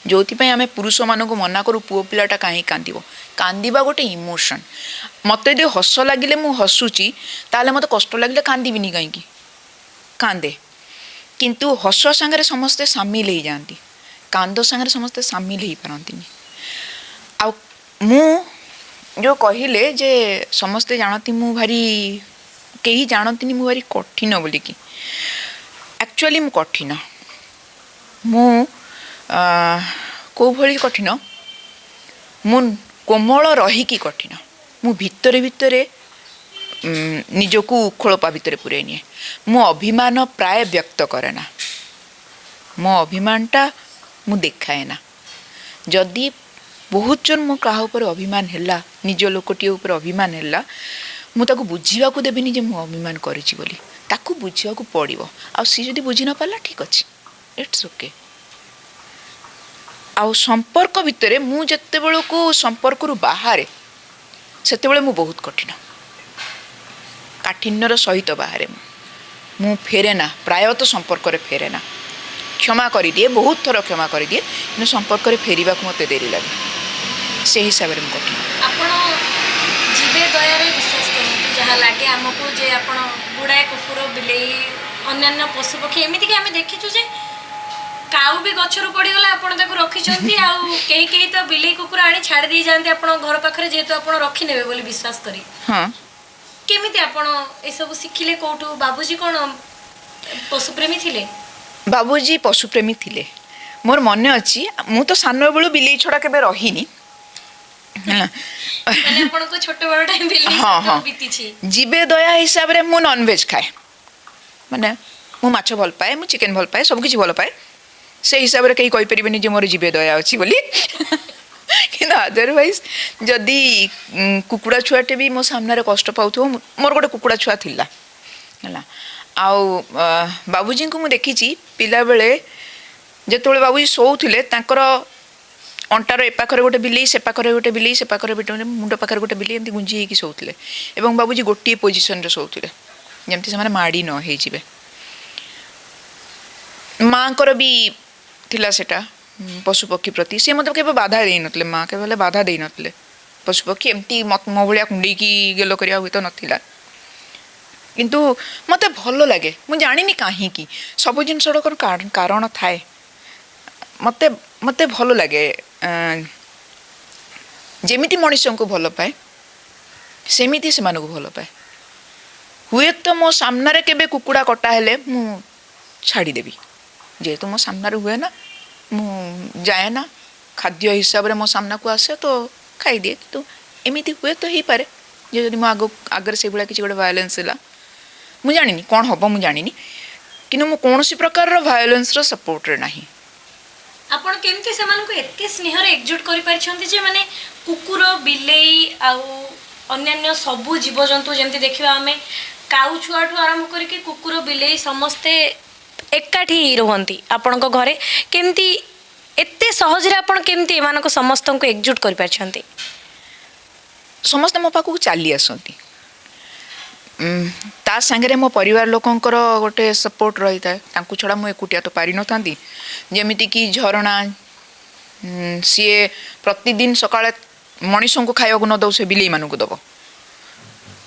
ଯେଉଁଥିପାଇଁ ଆମେ ପୁରୁଷମାନଙ୍କୁ ମନା କରୁ ପୁଅ ପିଲାଟା କାହିଁକି କାନ୍ଦିବ। କାନ୍ଦିବା ଗୋଟେ ଇମୋସନ୍। ମୋତେ ଯଦି ହସ ଲାଗିଲେ ମୁଁ ହସୁଛି, ତାହେଲେ ମୋତେ କଷ୍ଟ ଲାଗିଲେ କାନ୍ଦିବିନି କାହିଁକି, କାନ୍ଦେ। କିନ୍ତୁ ହସ ସାଙ୍ଗରେ ସମସ୍ତେ ସାମିଲ ହେଇଯାଆନ୍ତି, କାନ୍ଦ ସାଙ୍ଗରେ ସମସ୍ତେ ସାମିଲ ହେଇପାରନ୍ତିନି। ଆଉ ମୁଁ ଯେଉଁ କହିଲେ ଯେ ସମସ୍ତେ ଜାଣନ୍ତି କେହି ଜାଣନ୍ତିନି ମୁଁ ଭାରି କଠିନ ବୋଲିକି, ଆକ୍ଚୁଆଲି ମୁଁ କଠିନ। ମୁଁ କେଉଁ ଭଳି କଠିନ, ମୁଁ କୋମଳ ରହିକି କଠିନ। ମୁଁ ଭିତରେ ଭିତରେ ନିଜକୁ ଖୋଳପା ଭିତରେ ପୁରେଇ ନିଏ। ମୁଁ ଅଭିମାନ ପ୍ରାୟ ବ୍ୟକ୍ତ କରେ ନା, ମୋ ଅଭିମାନଟା ମୁଁ ଦେଖାଏ ନା। ଯଦି ବହୁତ ଜଣ ମୋ କାହା ଉପରେ ଅଭିମାନ ହେଲା, ନିଜ ଲୋକଟିଏ ଉପରେ ଅଭିମାନ ହେଲା, ମୁଁ ତାକୁ ବୁଝିବାକୁ ଦେବିନି ଯେ ମୁଁ ଅଭିମାନ କରିଛି ବୋଲି। ତାକୁ ବୁଝିବାକୁ ପଡ଼ିବ, ଆଉ ସିଏ ଯଦି ବୁଝି ନ ପାରିଲା ଠିକ୍ ଅଛି, ଇଟ୍ସ ଓକେ। ଆଉ ସମ୍ପର୍କ ଭିତରେ ମୁଁ ଯେତେବେଳକୁ ସମ୍ପର୍କରୁ ବାହାରେ, ସେତେବେଳେ ମୁଁ ବହୁତ କଠିନ, କାଠିନ୍ୟର ସହିତ ବାହାରେ। ମୁଁ ଫେରେ ନା, ପ୍ରାୟତଃ ସମ୍ପର୍କରେ ଫେରେ ନା। କ୍ଷମା କରିଦିଏ, ବହୁତ ଥର କ୍ଷମା କରିଦିଏ, କିନ୍ତୁ ସମ୍ପର୍କରେ ଫେରିବାକୁ ମୋତେ ଡେରି ଲାଗେ। ସେହି ହିସାବରେ ମୁଁ କଠିନ। ଆପଣ ଜୀବେ ଦୟାରେ ବିଶ୍ୱାସ କରନ୍ତି? ଯାହା ଲାଗେ ଆମକୁ ଯେ ଆପଣ ଗୁଡ଼ାଏ କୁକୁର, ବିଲେଇ, ଅନ୍ୟାନ୍ୟ ପଶୁପକ୍ଷୀ, ଏମିତିକି ଆମେ ଦେଖିଛୁ ଯେ କାଉ ବି ଗଛରୁ ପଡ଼ିଗଲା ଆପଣ ତାକୁ ରଖିଛନ୍ତି, ଆଉ କେହି କେହି ତ ବିଲେଇ କୁକୁର ଆଣି ଛାଡ଼ି ଦେଇ ଯାଆନ୍ତି ଆପଣଙ୍କ ଘର ପାଖରେ, ଯେହେତୁ ଆପଣ ରଖିନେବେ ବୋଲି ବିଶ୍ୱାସ କରି। ହଁ, କେମିତି ଆପଣ ଏସବୁ ଶିଖିଲେ? କୋଉଠୁ? ବାବୁଜୀ କ'ଣ ପଶୁପ୍ରେମୀ ଥିଲେ? ବାବୁଜୀ ପଶୁପ୍ରେମୀ ଥିଲେ। ମୋର ମନେ ଅଛି, ମୁଁ ତ ସାନବେଳୁ ବିଲେଇ ଛଡ଼ା କେବେ ରହିନି ହେଲା। ମାନେ ଆପଣଙ୍କ ଛୋଟବେଳଟା ବିଲେଇ ହଁ ସହିତ ହଁ, ବିତିଛି। ଜୀବେ ଦୟା ହିସାବରେ ମୁଁ ନନଭେଜ୍ ଖାଏ, ମାନେ ମୁଁ ମାଛ ଭଲ ପାଏ, ମୁଁ ଚିକେନ୍ ଭଲ ପାଏ, ସବୁକିଛି ଭଲ ପାଏ। ସେଇ ହିସାବରେ କେହି କହିପାରିବେନି ଯେ ମୋର ଜୀବେ ଦୟା ଅଛି ବୋଲି। କିନ୍ତୁ ଅଦରୱାଇଜ୍ ଯଦି କୁକୁଡ଼ା ଛୁଆଟେ ବି ମୋ ସାମ୍ନାରେ କଷ୍ଟ ପାଉଥିବ, ମୋର ଗୋଟେ କୁକୁଡ଼ା ଛୁଆ ଥିଲା ହେଲା। ଆଉ ବାବୁଜୀଙ୍କୁ ମୁଁ ଦେଖିଛି ପିଲାବେଳେ, ଯେତେବେଳେ ବାବୁଜୀ ଶୋଉଥିଲେ ତାଙ୍କର ଅଣ୍ଟାର ଏ ପାଖରେ ଗୋଟେ ବିଲେଇ, ସେ ପାଖରେ ଗୋଟେ ବିଲେଇ, ସେ ପାଖରେ ମୁଣ୍ଡ ପାଖରେ ଗୋଟେ ବିଲେଇ, ଏମିତି ଗୁଞ୍ଜି ହେଇକି ଶୋଉଥିଲେ। ଏବଂ ବାବୁଜୀ ଗୋଟିଏ ପୋଜିସନ୍ରେ ଶୋଉଥିଲେ, ଯେମିତି ସେମାନେ ମାଡ଼ି ନ ହେଇଯିବେ। ମାଆଙ୍କର ବି ଥିଲା ସେଟା ପଶୁପକ୍ଷୀ ପ୍ରତି, ସେ ମୋତେ କେବେ ବାଧା ଦେଇନଥିଲେ, ମାଆ କେବେ ହେଲେ ବାଧା ଦେଇନଥିଲେ। ପଶୁପକ୍ଷୀ ଏମିତି ମୋ ଭଳିଆ କୁଣ୍ଡେଇକି ଗେଲ କରିବା ହୁଏତ ନଥିଲା, କିନ୍ତୁ ମୋତେ ଭଲ ଲାଗେ। ମୁଁ ଜାଣିନି କାହିଁକି, ସବୁ ଜିନିଷର କ'ଣ କାରଣ ଥାଏ। ମୋତେ ଭଲ ଲାଗେ। ଯେମିତି ମଣିଷଙ୍କୁ ଭଲ ପାଏ, ସେମିତି ସେମାନଙ୍କୁ ଭଲ ପାଏ। ହୁଏତ ମୋ ସାମ୍ନାରେ କେବେ କୁକୁଡ଼ା କଟା ହେଲେ ମୁଁ ଛାଡ଼ିଦେବି, ଯେହେତୁ ମୋ ସାମ୍ନାରେ ହୁଏ ନା, ମୁଁ ଯାଏ ନା। ଖାଦ୍ୟ ହିସାବରେ ମୋ ସାମ୍ନାକୁ ଆସେ ତ ଖାଇଦିଏ, କିନ୍ତୁ ଏମିତି ହୁଏ ତ ହେଇପାରେ ଯେ ଯଦି ମୋ ଆଗରେ ସେଇଭଳିଆ କିଛି ଗୋଟେ ଭାୟୋଲେନ୍ସ ହେଲା, ମୁଁ ଜାଣିନି କ'ଣ ହେବ, ମୁଁ ଜାଣିନି, କିନ୍ତୁ ମୁଁ କୌଣସି ପ୍ରକାରର ଭାୟୋଲେନ୍ସର ସପୋର୍ଟରେ ନାହିଁ। ଆପଣ କେମିତି ସେମାନଙ୍କୁ ଏତେ ସ୍ନେହରେ ଏକଜୁଟ କରିପାରିଛନ୍ତି ଯେ ମାନେ କୁକୁର, ବିଲେଇ ଆଉ ଅନ୍ୟାନ୍ୟ ସବୁ ଜୀବଜନ୍ତୁ, ଯେମିତି ଦେଖିବା ଆମେ କାଉ ଛୁଆଠୁ ଆରମ୍ଭ କରିକି କୁକୁର, ବିଲେଇ ସମସ୍ତେ ଏକାଠି ରୁହନ୍ତି ଆପଣଙ୍କ ଘରେ, କେମିତି ଏତେ ସହଜରେ ଆପଣ କେମିତି ଏମାନଙ୍କୁ ସମସ୍ତଙ୍କୁ ଏକଜୁଟ କରିପାରିଛନ୍ତି? ସମସ୍ତେ ମୋ ପାଖକୁ ଚାଲି ଆସନ୍ତି। ତା ସାଙ୍ଗରେ ମୋ ପରିବାର ଲୋକଙ୍କର ଗୋଟେ ସପୋର୍ଟ ରହିଥାଏ। ତାଙ୍କୁ ଛଡ଼ା ମୁଁ ଏକୁଟିଆ ତ ପାରିନଥାନ୍ତି। ଯେମିତିକି ଝରଣା, ସିଏ ପ୍ରତିଦିନ ସକାଳେ ମଣିଷଙ୍କୁ ଖାଇବାକୁ ନ ଦେଉ ସେ ବିଲେଇମାନଙ୍କୁ ଦେବ।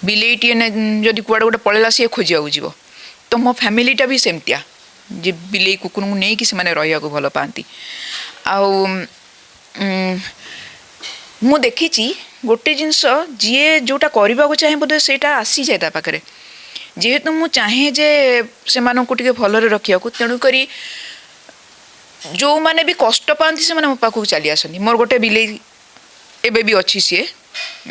ବିଲେଇଟିଏ ଯଦି କୁଆଡ଼େ ଗୋଟେ ପଳେଇଲା ସିଏ ଖୋଜିବାକୁ ଯିବ। ତ ମୋ ଫ୍ୟାମିଲିଟା ବି ସେମିତିଆ, ଯେ ବିଲେଇ କୁକୁରଙ୍କୁ ନେଇକି ସେମାନେ ରହିବାକୁ ଭଲ ପାଆନ୍ତି। ଆଉ ମୁଁ ଦେଖିଛି ଗୋଟେ ଜିନିଷ, ଯିଏ ଯେଉଁଟା କରିବାକୁ ଚାହେଁ ବୋଧେ ସେଇଟା ଆସିଯାଏ ତା ପାଖରେ। ଯେହେତୁ ମୁଁ ଚାହେଁ ଯେ ସେମାନଙ୍କୁ ଟିକେ ଭଲରେ ରଖିବାକୁ, ତେଣୁକରି ଯେଉଁମାନେ ବି କଷ୍ଟ ପାଆନ୍ତି ସେମାନେ ମୋ ପାଖକୁ ଚାଲି ଆସନ୍ତି। ମୋର ଗୋଟେ ବିଲେଇ ଏବେ ବି ଅଛି, ସିଏ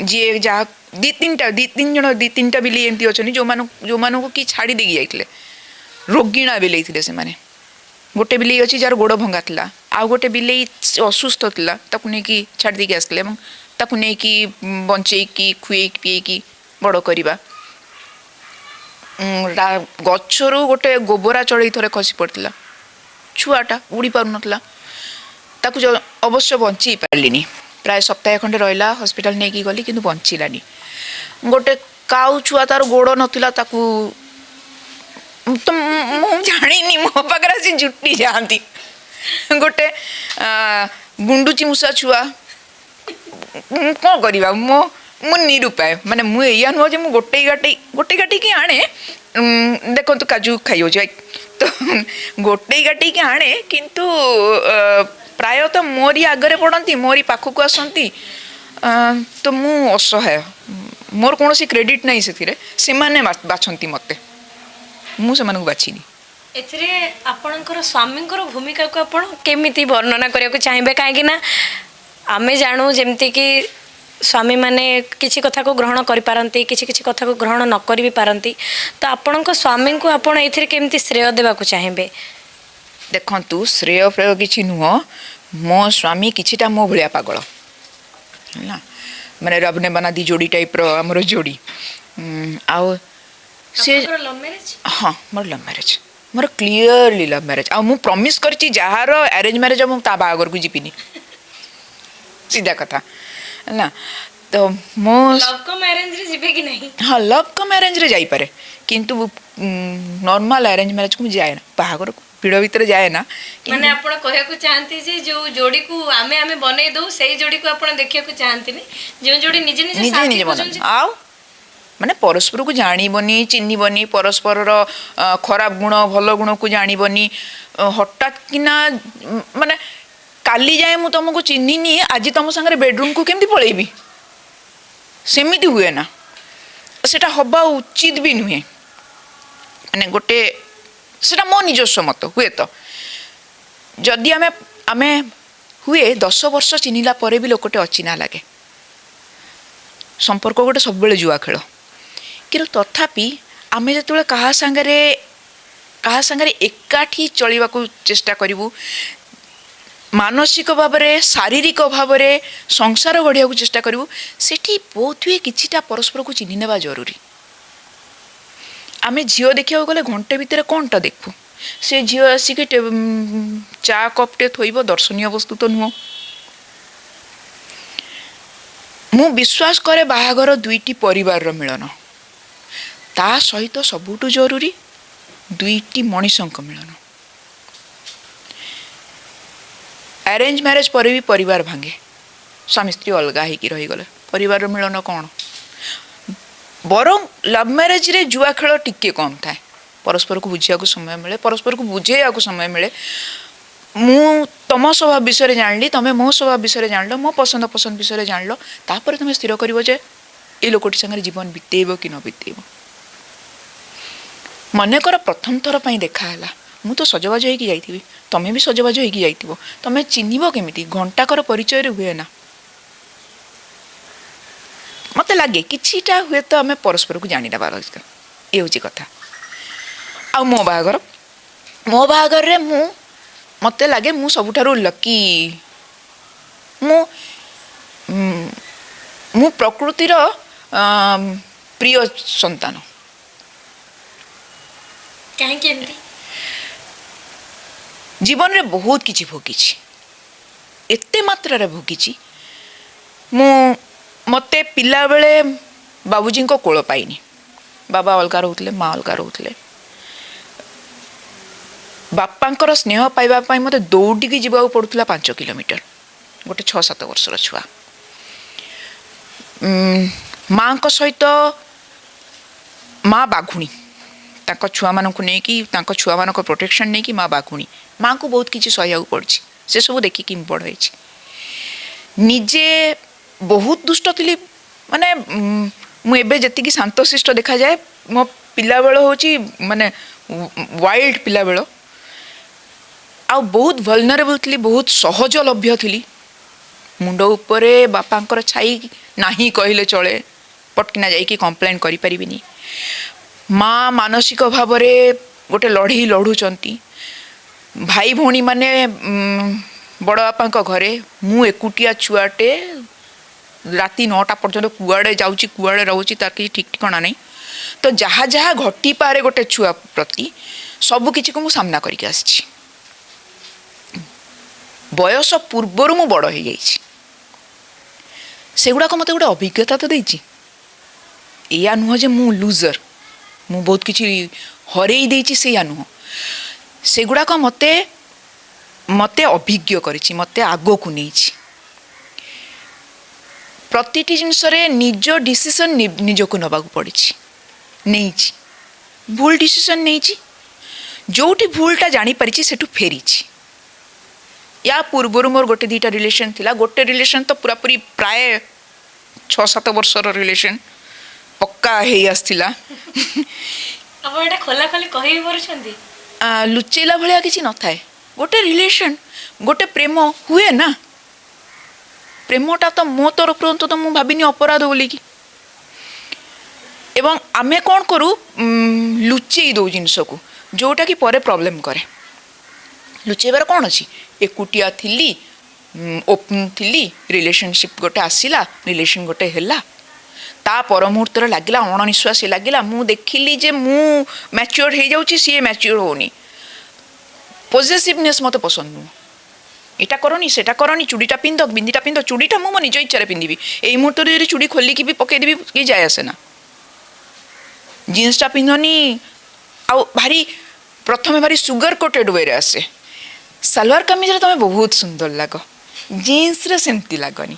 ଯିଏ ଯାହା ଦୁଇ ତିନିଟା ବିଲେଇ ଏମିତି ଅଛନ୍ତି ଯେଉଁମାନଙ୍କୁ କି ଛାଡ଼ି ଦେଇକି ଯାଇଥିଲେ। ରୋଗିଣା ବିଲେଇ ଥିଲେ ସେମାନେ। ଗୋଟେ ବିଲେଇ ଅଛି ଯାହାର ଗୋଡ଼ ଭଙ୍ଗା ଥିଲା, ଆଉ ଗୋଟେ ବିଲେଇ ଅସୁସ୍ଥ ଥିଲା, ତାକୁ ନେଇକି ଛାଡ଼ି ଦେଇକି ଆସିଥିଲେ ଏବଂ ତାକୁ ନେଇକି ବଞ୍ଚେଇକି ଖୁଏଇକି ପିଏଇକି ବଡ଼ କରିବା। ଗଛରୁ ଗୋଟେ ଗୋବରା ଚଢ଼େଇ ଥରେ ଖସି ପଡ଼ିଥିଲା, ଛୁଆଟା ଉଡ଼ି ପାରୁନଥିଲା, ତାକୁ ଅବଶ୍ୟ ବଞ୍ଚେଇ ପାରିଲିନି। ପ୍ରାୟ ସପ୍ତାହେ ଖଣ୍ଡେ ରହିଲା, ହସ୍ପିଟାଲ ନେଇକି ଗଲି କିନ୍ତୁ ବଞ୍ଚିଲାନି। ଗୋଟେ କାଉ ଛୁଆ, ତାର ଗୋଡ଼ ନଥିଲା, ତାକୁ ତ ମୁଁ ଜାଣିନି, ମୋ ପାଖରେ ଆସି ଜୁଟି ଯାଆନ୍ତି। ଗୋଟେ ଗୁଣ୍ଡୁଚି ମୂଷା ଛୁଆ, କ'ଣ କରିବା, ମୁଁ ନିରୁପାୟ। ମାନେ ମୁଁ ଏଇଆ ନୁହଁ ଯେ ମୁଁ ଗୋଟେଇ ଗାଟେଇକି ଆଣେ। ଦେଖନ୍ତୁ କାଜୁ ଖାଇଯାଉଛି, ତ ଗୋଟେଇ ଗାଟେଇକି ଆଣେ, କିନ୍ତୁ ପ୍ରାୟତଃ ମୋରି ଆଗରେ ପଡ଼ନ୍ତି, ମୋରି ପାଖକୁ ଆସନ୍ତି। ତ ମୁଁ ଅସହାୟ, ମୋର କୌଣସି କ୍ରେଡ଼ିଟ୍ ନାହିଁ ସେଥିରେ। ସେମାନେ ବାଛନ୍ତି ମୋତେ, ମୁଁ ସେମାନଙ୍କୁ ବାଛିନି। ଏଥିରେ ଆପଣଙ୍କର ସ୍ୱାମୀଙ୍କର ଭୂମିକାକୁ ଆପଣ କେମିତି ବର୍ଣ୍ଣନା କରିବାକୁ ଚାହିଁବେ? କାହିଁକି ନା ଆମେ ଜାଣୁ ଯେମିତିକି ସ୍ୱାମୀମାନେ କିଛି କଥାକୁ ଗ୍ରହଣ କରିପାରନ୍ତି, କିଛି କିଛି କଥାକୁ ଗ୍ରହଣ ନ କରି ବି ପାରନ୍ତି। ତ ଆପଣଙ୍କ ସ୍ୱାମୀଙ୍କୁ ଆପଣ ଏଥିରେ କେମିତି ଶ୍ରେୟ ଦେବାକୁ ଚାହିଁବେ? ଦେଖନ୍ତୁ, ଶ୍ରେୟ ପ୍ରେୟ କିଛି ନୁହଁ। ମୋ ସ୍ୱାମୀ କିଛିଟା ମୋ ଭଳିଆ ପାଗଳ ହେଲା, ମାନେ ରବନେ ବନାଦି ଯୋଡ଼ି ଟାଇପ୍ର ଆମର ଯୋଡ଼ି। ଆଉ ସେ ଲଭ୍ ମ୍ୟାରେଜ୍? ହଁ, ମୋର ଲଭ୍ ମ୍ୟାରେଜ୍, ମୋର କ୍ଲିୟରଲି ଲଭ୍ ମ୍ୟାରେଜ୍। ଆଉ ମୁଁ ପ୍ରମିସ୍ କରିଛି ଯାହାର ଆରେଞ୍ଜ ମ୍ୟାରେଜ୍ ମୁଁ ତା ବାହାଘରକୁ ଯିବିନି, ସିଧା କଥା ହେଲା। ତ ମୋ ଲଭ୍ କମ୍ ଆରେଞ୍ଜରେ ଯିବେ କି ନାହିଁ? ହଁ, ଲଭ୍ କମ୍ ଆରେଞ୍ଜରେ ଯାଇପାରେ, କିନ୍ତୁ ନର୍ମାଲ ଆରେଞ୍ଜ ମ୍ୟାରେଜକୁ ମୁଁ ଯାଏ ନା, ବାହାଘରକୁ ଭିଡ଼ ଭିତରେ ଯାଏ ନା। ମାନେ ଆପଣ କହିବାକୁ ଚାହାନ୍ତି ଯେ ଯୋଉ ଯୋଡ଼ିକୁ ଆମେ ବନେଇ ଦଉ, ସେଇ ଯୋଡ଼ିକୁ ଆପଣ ଦେଖିବାକୁ ଚାହାନ୍ତିନି, ଯେଉଁ ଯୋଡ଼ି ନିଜେ ନିଜେ ବନାନ୍ତି। ଆଉ ମାନେ ପରସ୍ପରକୁ ଜାଣିବନି, ଚିହ୍ନିବନି, ପରସ୍ପରର ଖରାପ ଗୁଣ ଭଲ ଗୁଣକୁ ଜାଣିବନି। ହଠାତ୍ କିନା ମାନେ କାଲି ଯାଏଁ ମୁଁ ତମକୁ ଚିହ୍ନିନି, ଆଜି ତମ ସାଙ୍ଗରେ ବେଡରୁମକୁ କେମିତି ପଳେଇବି, ସେମିତି ହୁଏ ନା। ସେଟା ହବା ଉଚିତ ବି ନୁହେଁ। ମାନେ ଗୋଟେ ସେଟା ମୋ ନିଜସ୍ୱ ମତ। ହୁଏ ତ ଯଦି ଆମେ ହୁଏ 10 ବର୍ଷ ଚିହ୍ନିଲା ପରେ ବି ଲୋକଟେ ଅଚିହ୍ନା ଲାଗେ। ସମ୍ପର୍କ ଗୋଟେ ସବୁବେଳେ ଜୁଆ ଖେଳ। କିନ୍ତୁ ତଥାପି ଆମେ ଯେତେବେଳେ କାହା ସାଙ୍ଗରେ ଏକାଠି ଚଳିବାକୁ ଚେଷ୍ଟା କରିବୁ, ମାନସିକ ଭାବରେ ଶାରୀରିକ ଭାବରେ ସଂସାର ଗଢ଼ିବାକୁ ଚେଷ୍ଟା କରିବୁ, ସେଠି ବହୁତ ହୁଏ କିଛିଟା ପରସ୍ପରକୁ ଚିହ୍ନି ନେବା ଜରୁରୀ। ଆମେ ଝିଅ ଦେଖିବାକୁ ଗଲେ ଘଣ୍ଟେ ଭିତରେ କ'ଣଟା ଦେଖୁ? ସେ ଝିଅ ଆସିକି ଚା କପ୍ଟେ ଥୋଇବ, ଦର୍ଶନୀୟ ବସ୍ତୁ ତ ନୁହଁ। ମୁଁ ବିଶ୍ୱାସ କରେ ବାହାଘର ଦୁଇଟି ପରିବାରର ମିଳନ, ତା ସହିତ ସବୁଠୁ ଜରୁରୀ ଦୁଇଟି ମଣିଷଙ୍କ ମିଳନ। ଆରେଞ୍ଜ ମ୍ୟାରେଜ ପରେ ବି ପରିବାର ଭାଙ୍ଗେ, ସ୍ୱାମୀ ସ୍ତ୍ରୀ ଅଲଗା ହେଇକି ରହିଗଲେ ପରିବାରର ମିଳନ କ'ଣ? ବରଂ ଲଭ୍ ମ୍ୟାରେଜରେ ଜୁଆ ଖେଳ ଟିକେ କମ୍ ଥାଏ, ପରସ୍ପରକୁ ବୁଝିବାକୁ ସମୟ ମିଳେ, ପରସ୍ପରକୁ ବୁଝେଇବାକୁ ସମୟ ମିଳେ। ମୁଁ ତମ ସ୍ୱଭାବ ବିଷୟରେ ଜାଣିଲି, ତମେ ମୋ ସ୍ୱଭାବ ବିଷୟରେ ଜାଣିଲ, ମୋ ପସନ୍ଦ ବିଷୟରେ ଜାଣିଲ, ତାପରେ ତମେ ସ୍ଥିର କରିବ ଯେ ଏ ଲୋକଟି ସାଙ୍ଗରେ ଜୀବନ ବିତେଇବ କି ନ ବିତେଇବ। ମନେକର ପ୍ରଥମ ଥର ପାଇଁ ଦେଖା ହେଲା, ମୁଁ ତ ସଜବାଜ ହେଇକି ଯାଇଥିବି, ତମେ ବି ସଜବାଜ ହେଇକି ଯାଇଥିବ, ତମେ ଚିହ୍ନିବ କେମିତି? ଘଣ୍ଟାକର ପରିଚୟରେ ହୁଏ ନା। ମତେ ଲାଗେ କିଛିଟା ହୁଏତ ଆମେ ପରସ୍ପରକୁ ଜାଣିଦେବା ଦରକାର, ଏ ହେଉଛି କଥା। ଆଉ ମୋ ବାହାଘରରେ ମତେ ଲାଗେ ମୁଁ ସବୁଠାରୁ ଲକି। ମୁଁ ପ୍ରକୃତିର ପ୍ରିୟ ସନ୍ତାନ। କାହିଁକି ଏମିତି? ଜୀବନରେ ବହୁତ କିଛି ଭୋଗିଛି, ଏତେ ମାତ୍ରାରେ ଭୋଗିଛି। ମତେ ପିଲାବେଳେ ବାବୁଜୀଙ୍କ କୋଳ ପାଇନି, बाबा अलगा रोते माँ अलगा रोते बापांकर स्नेह पाइबा मते दौड़िकी जावाक पड़ूला 5 किलोमीटर गोटे 6-7 वर्षर छुआ माँ को सहित माँ बाघुणी तांको छुआ मानक नहीं कि तांको छुआ मानक प्रोटेक्शन नहीं कि माँ बाघुणी माँ को बहुत किसी सहया पड़ी से सब देखिकी बड़ निजे बहुत दुष्ट थी माने मुझे जी शांतशिष्ट देखा जाए मो पिला बेल होची माने वाइल्ड पिला बेल आ बहुत वल्नरेबल थी बहुत सहजलभ्य थी मुंड उपरे बापांकर छाई नहीं कहले चले पटकिना जाइकी कंप्लेन करि परिबिनी माँ मानसिक भाव गोटे लड़ई लड़ुचंती भाई भौणी माने बड़ बापा घरे मु एकुटिया छुआटे राति 9टा पर्यंत कुआड़े जाऊँगी कुआड़े रोची तार किसी ठीक ठिकाना नहीं तो जहाँ जहाँ घटी पारे गोटे छुआ प्रति सब किसी को मु सामना करके आसी बयस पूर्वर मु बड़ हो जाइए सेगुड़ाक मत गोटे अभिज्ञता तो देछि या नुह जे मु लूजर मु बहुत किसी हरई देछि से या नुह सेगुड़ाक मते मते अभिज्ञ करिछि मते आगो को नहीं प्रतिटी जिनस निज डिसीजन निजक नवा पड़ी नहीं भूल डिसीजन नहीं जोटी भूलटा जानीपारी सेठू फेरी या पूर्वर मोर गोटे 2टा रिलेशन थिला गोटे रिलेशन तो पूरा पूरी प्राय 6-7 वर्षर रिलेशन पक्का हे आसथिला अब एटा खोला खोली कहि परछंती लुचेला भलिया किछि न थाए गोटे रिलेशन गोटे प्रेम हुए ना प्रेमटा तो मो तरफ तो मुझे भाविनी अपराध बोली कि एवं आमे कौन करूँ लुचेई दो जिनस को जोटा कि परे प्रॉब्लम करे लुचेबार कौन अच्छी एकुटिया थिली ओपन थिली रिलेशनशिप गोटे आसिला रिलेशन गोटे हैला ता पर मुहूर्त लगिला अणनिश्वास लगिला मु देखिली जे मु मैच्योर हो जाउची सी मैच्योर होनी पॉजिटिवनेस मते पसंद नु एटा करनी सेटा करनी चूड़ीटा पिंध बिंदीटा पिंध चूड़ीटा मो निज इच्छा पिंधि यही मुहूर्त यदि चूड़ी खोलिकी भी पकईदेवी कि जाए आसे ना जीन्सटा पिंधनी आउ भारी प्रथमे भारी सुगर कोटेड वे आसे सलवार कमीज रे तुम्हें बहुत सुंदर लाग जीन्स रे सेमती लागनी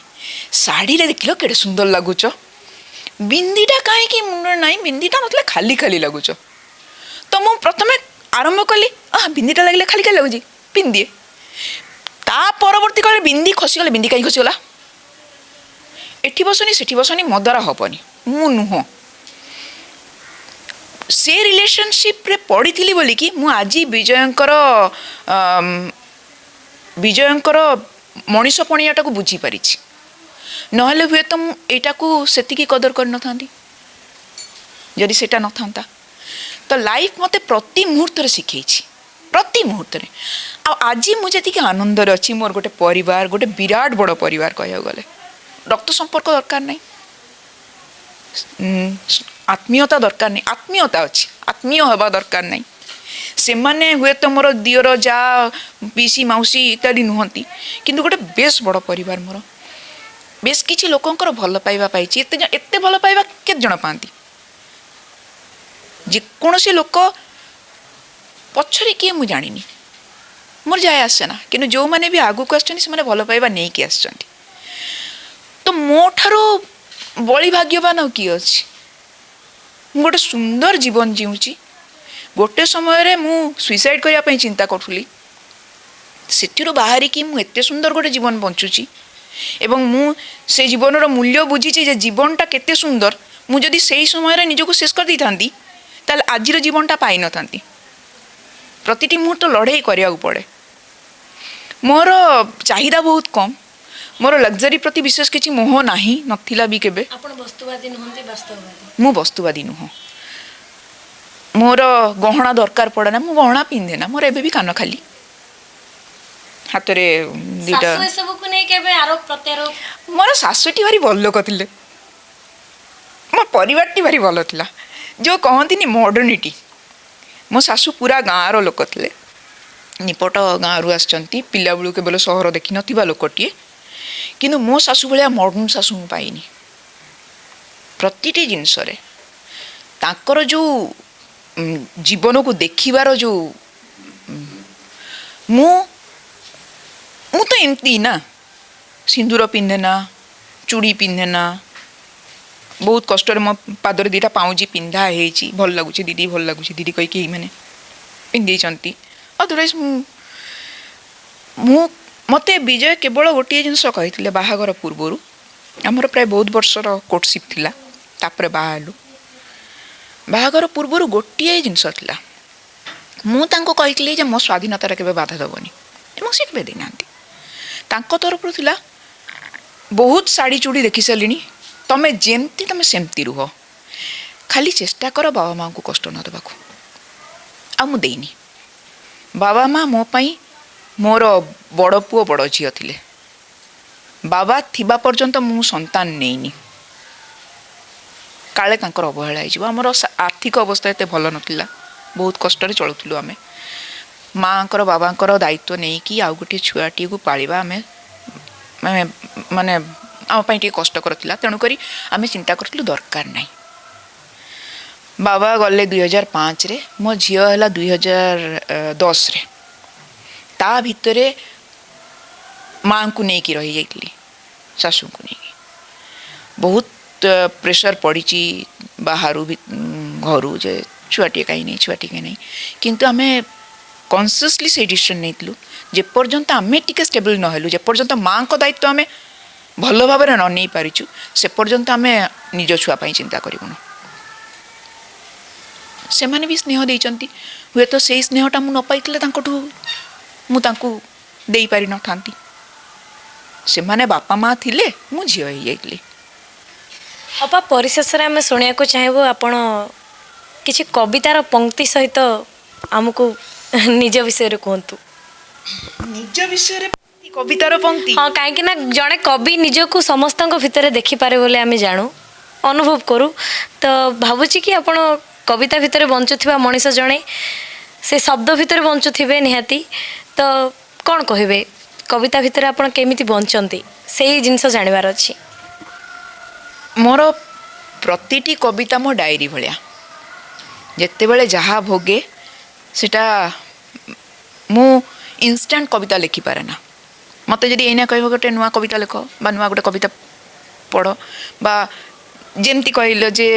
साड़ी रे देखिल केड़े सुंदर लगुच बिंदीटा कहीं मुंड ना बिंदीटा मतलब खाली खाली लगुच तो मु प्रथमे आरंभ कली बिंदीटा लगे खाली खाली लगुच पिंधे ता परवर्ती काल बिंदी खसीगले बिंदी कहीं खसीगला एठी बसनी सेठी बसनी मदरा हबनी मु नुह से रिलेशनशिप रे पड़ी थी बोली कि मु आज विजयंकर मनीषपणियाटा को बुझी पारी नहले हुए तो मुझा को सेतिकी कदर कर न थांती जदि सेटा न था तो लाइफ मते प्रति मुहूर्त शिखई प्रति मुहूर्त आज मुझे आनंदर अच्छी मोर गोटे परिवार गोटे विराट बड़ परिवार कह गले रक्त संपर्क दरकार नहीं आत्मीयता दरकार नहीं आत्मीयता अच्छी आत्मीय हवा दरकार नहीं से माने हुए तो मोर दियर जा पीसी मौसी इत्यादि नुहति किंतु गोटे बेस बड़ परिवार मोर बेस किसी लोकंकर भल पाइबा पाइछि एते भल पाइबा केते जण पांती जेकोसी लोक पछरे किए मु जानिनी मोर जाए आसे ना कि जो मैंने भी आगू को आसने भल पाइबा नहीं कि आस तो मो ठारो बड़ी भाग्यवान और किए अच्छी गोटे सुंदर जीवन जीऊँची गोटे समय मु सुइसाइड करने चिंता करूली से बाहरी कि मु एते सुंदर गोटे जीवन बंचुची एवं मु से जीवन मूल्य बुझी जे जीवनटा केते सुंदर मु जदि से समय निजको शेष कर दी थांती ताल आज जीवनटा पाई न थांती प्रतिटी मुहूर्त लड़ाई करिया पड़े मोर चाहिदा बहुत कम मोर लग्जरी प्रति विशेष किसी मोह नाही नथिला भी केबे आपण वस्तुवादी नहंती वास्तववादी मु वस्तुवादी नुह मोर गहना दरकार पड़े ना मु गहना पिंधे ना मोर एबे भी कान खाली हाथ रे दीटा सासु सब को नहीं केबे आरोप प्रत्यारोप मोर सासुटी भारी भल लोक थिले मोर परिवारटी भारी भल थिला जो कहंतिनी मॉडर्निटी मो सासु पूरा गाँव रो लोक थिले निपट गाँव रु आसचंती पिला बेलू केवल सहर देखि नथिबा लोकटीए किंतु मो सासु भलिया मॉडर्न सासु पाइनी प्रतिटी जिनस ତାଙ୍କର ଯେଉଁ ଜୀବନକୁ ଦେଖିବାର ଯେଉଁ ମୁଁ ମୁଁ ତ ଏମିତି ନା ସିନ୍ଦୁର ପିନ୍ଧେ ନା ଚୁଡ଼ି ପିନ୍ଧେ ନା ବହୁତ କଷ୍ଟରେ ମୋ ପାଦରେ ଦୁଇଟା ପାଉଁଜି ପିନ୍ଧା ହେଇଛି ଭଲ ଲାଗୁଛି ଦିଦି କହିକି ମାନେ ପିନ୍ଧେଇଛନ୍ତି ଅଦରୱାଇଜ୍ ମୁଁ ମୋତେ ବିଜୟ କେବଳ ଗୋଟିଏ ଜିନିଷ କହିଥିଲେ ବାହାଘର ପୂର୍ବରୁ ଆମର ପ୍ରାୟ ବହୁତ ବର୍ଷର କୋର୍ଟସିପ୍ ଥିଲା ତାପରେ ବାହା ହେଲୁ ବାହାଘର ପୂର୍ବରୁ ଗୋଟିଏ ଜିନିଷ ଥିଲା ମୁଁ ତାଙ୍କୁ କହିଥିଲି ଯେ ମୋ ସ୍ୱାଧୀନତାରେ କେବେ ବାଧା ଦେବନି ଏବଂ ସେ କେବେ ଦେଇନାହାନ୍ତି ତାଙ୍କ ତରଫରୁ ଥିଲା ବହୁତ ଶାଢ଼ୀ ଚୁଡ଼ି ଦେଖି ସାରିଲିଣି ତମେ ଯେମିତି ତମେ ସେମିତି ରୁହ ଖାଲି ଚେଷ୍ଟା କର ବାବା ମାଆଙ୍କୁ କଷ୍ଟ ନ ଦେବାକୁ ଆଉ ମୁଁ ଦେଇନି ବାବା ମାଆ ମୋ ପାଇଁ ମୋର ବଡ଼ ପୁଅ ବଡ଼ ଝିଅ ଥିଲେ ବାବା ଥିବା ପର୍ଯ୍ୟନ୍ତ ମୁଁ ସନ୍ତାନ ନେଇନି କାଳେ ତାଙ୍କର ଅବହେଳା ହେଇଯିବ ଆମର ଆର୍ଥିକ ଅବସ୍ଥା ଏତେ ଭଲ ନଥିଲା ବହୁତ କଷ୍ଟରେ ଚଳୁଥିଲୁ ଆମେ ମାଆଙ୍କର ବାବାଙ୍କର ଦାୟିତ୍ୱ ନେଇକି ଆଉ ଗୋଟିଏ ଛୁଆଟିକୁ ପାଳିବା ଆମେ ମାନେ ଆମ ପାଇଁ ଟିକେ କଷ୍ଟକର ଥିଲା ତେଣୁକରି ଆମେ ଚିନ୍ତା କରିଥିଲୁ ଦରକାର ନାହିଁ ବାବା ଗଲେ 2005ରେ ମୋ ଝିଅ ହେଲା 2010ରେ ତା ଭିତରେ ମାଆଙ୍କୁ ନେଇକି ରହିଯାଇଥିଲି ଶାଶୁଙ୍କୁ ନେଇକି ବହୁତ ପ୍ରେସର ପଡ଼ିଛି ବାହାରୁ ଘରୁ ଯେ ଛୁଆଟିଏ କାହିଁ ନାହିଁ କିନ୍ତୁ ଆମେ କନସିୟସଲି ସେଇ ଡିସିସନ୍ ନେଇଥିଲୁ ଯେପର୍ଯ୍ୟନ୍ତ ଆମେ ଟିକେ ଷ୍ଟେବଲ୍ ନ ହେଲୁ ଯେପର୍ଯ୍ୟନ୍ତ ମାଆଙ୍କ ଦାୟିତ୍ୱ ଆମେ ଭଲ ଭାବରେ ନ ନେଇ ପାରିଛୁ ସେ ପର୍ଯ୍ୟନ୍ତ ଆମେ ନିଜ ଛୁଆ ପାଇଁ ଚିନ୍ତା କରିବୁନୁ ସେମାନେ ବି ସ୍ନେହ ଦେଇଛନ୍ତି ହୁଏତ ସେଇ ସ୍ନେହଟା ମୁଁ ନ ପାଇଥିଲେ ତାଙ୍କଠୁ ମୁଁ ତାଙ୍କୁ ଦେଇପାରିନଥାନ୍ତି ସେମାନେ ବାପା ମାଆ ଥିଲେ ମୁଁ ଝିଅ ହେଇଯାଇଥିଲି ଅପା ପରିଶେଷରେ ଆମେ ଶୁଣିବାକୁ ଚାହିଁବୁ ଆପଣ କିଛି କବିତାର ପଙ୍କ୍ତି ସହିତ ଆମକୁ ନିଜ ବିଷୟରେ କୁହନ୍ତୁ ନିଜ ବିଷୟରେ କବିତାର ପଙ୍କ୍ତି ହଁ କାହିଁକି ନା ଜଣେ କବି ନିଜକୁ ସମସ୍ତଙ୍କ ଭିତରେ ଦେଖିପାରେ ବୋଲି ଆମେ ଜାଣୁ ଅନୁଭବ କରୁ ତ ଭାବୁଛି କି ଆପଣ କବିତା ଭିତରେ ବଞ୍ଚୁଥିବା ମଣିଷ ଜଣେ ସେ ଶବ୍ଦ ଭିତରେ ବଞ୍ଚୁଥିବେ ନିହାତି ତ କ'ଣ କହିବେ କବିତା ଭିତରେ ଆପଣ କେମିତି ବଞ୍ଚନ୍ତି ସେଇ ଜିନିଷ ଜାଣିବାର ଅଛି ମୋର ପ୍ରତିଟି କବିତା ମୋ ଡାଏରୀ ଭଳିଆ ଯେତେବେଳେ ଯାହା ଭୋଗେ ସେଟା ମୁଁ ଇନଷ୍ଟାଣ୍ଟ କବିତା ଲେଖିପାରେ ନା ମୋତେ ଯଦି ଏଇନା କହିବ ଗୋଟେ ନୂଆ କବିତା ଲେଖ ବା ନୂଆ ଗୋଟେ କବିତା ପଢ଼ ବା ଯେମିତି କହିଲ ଯେ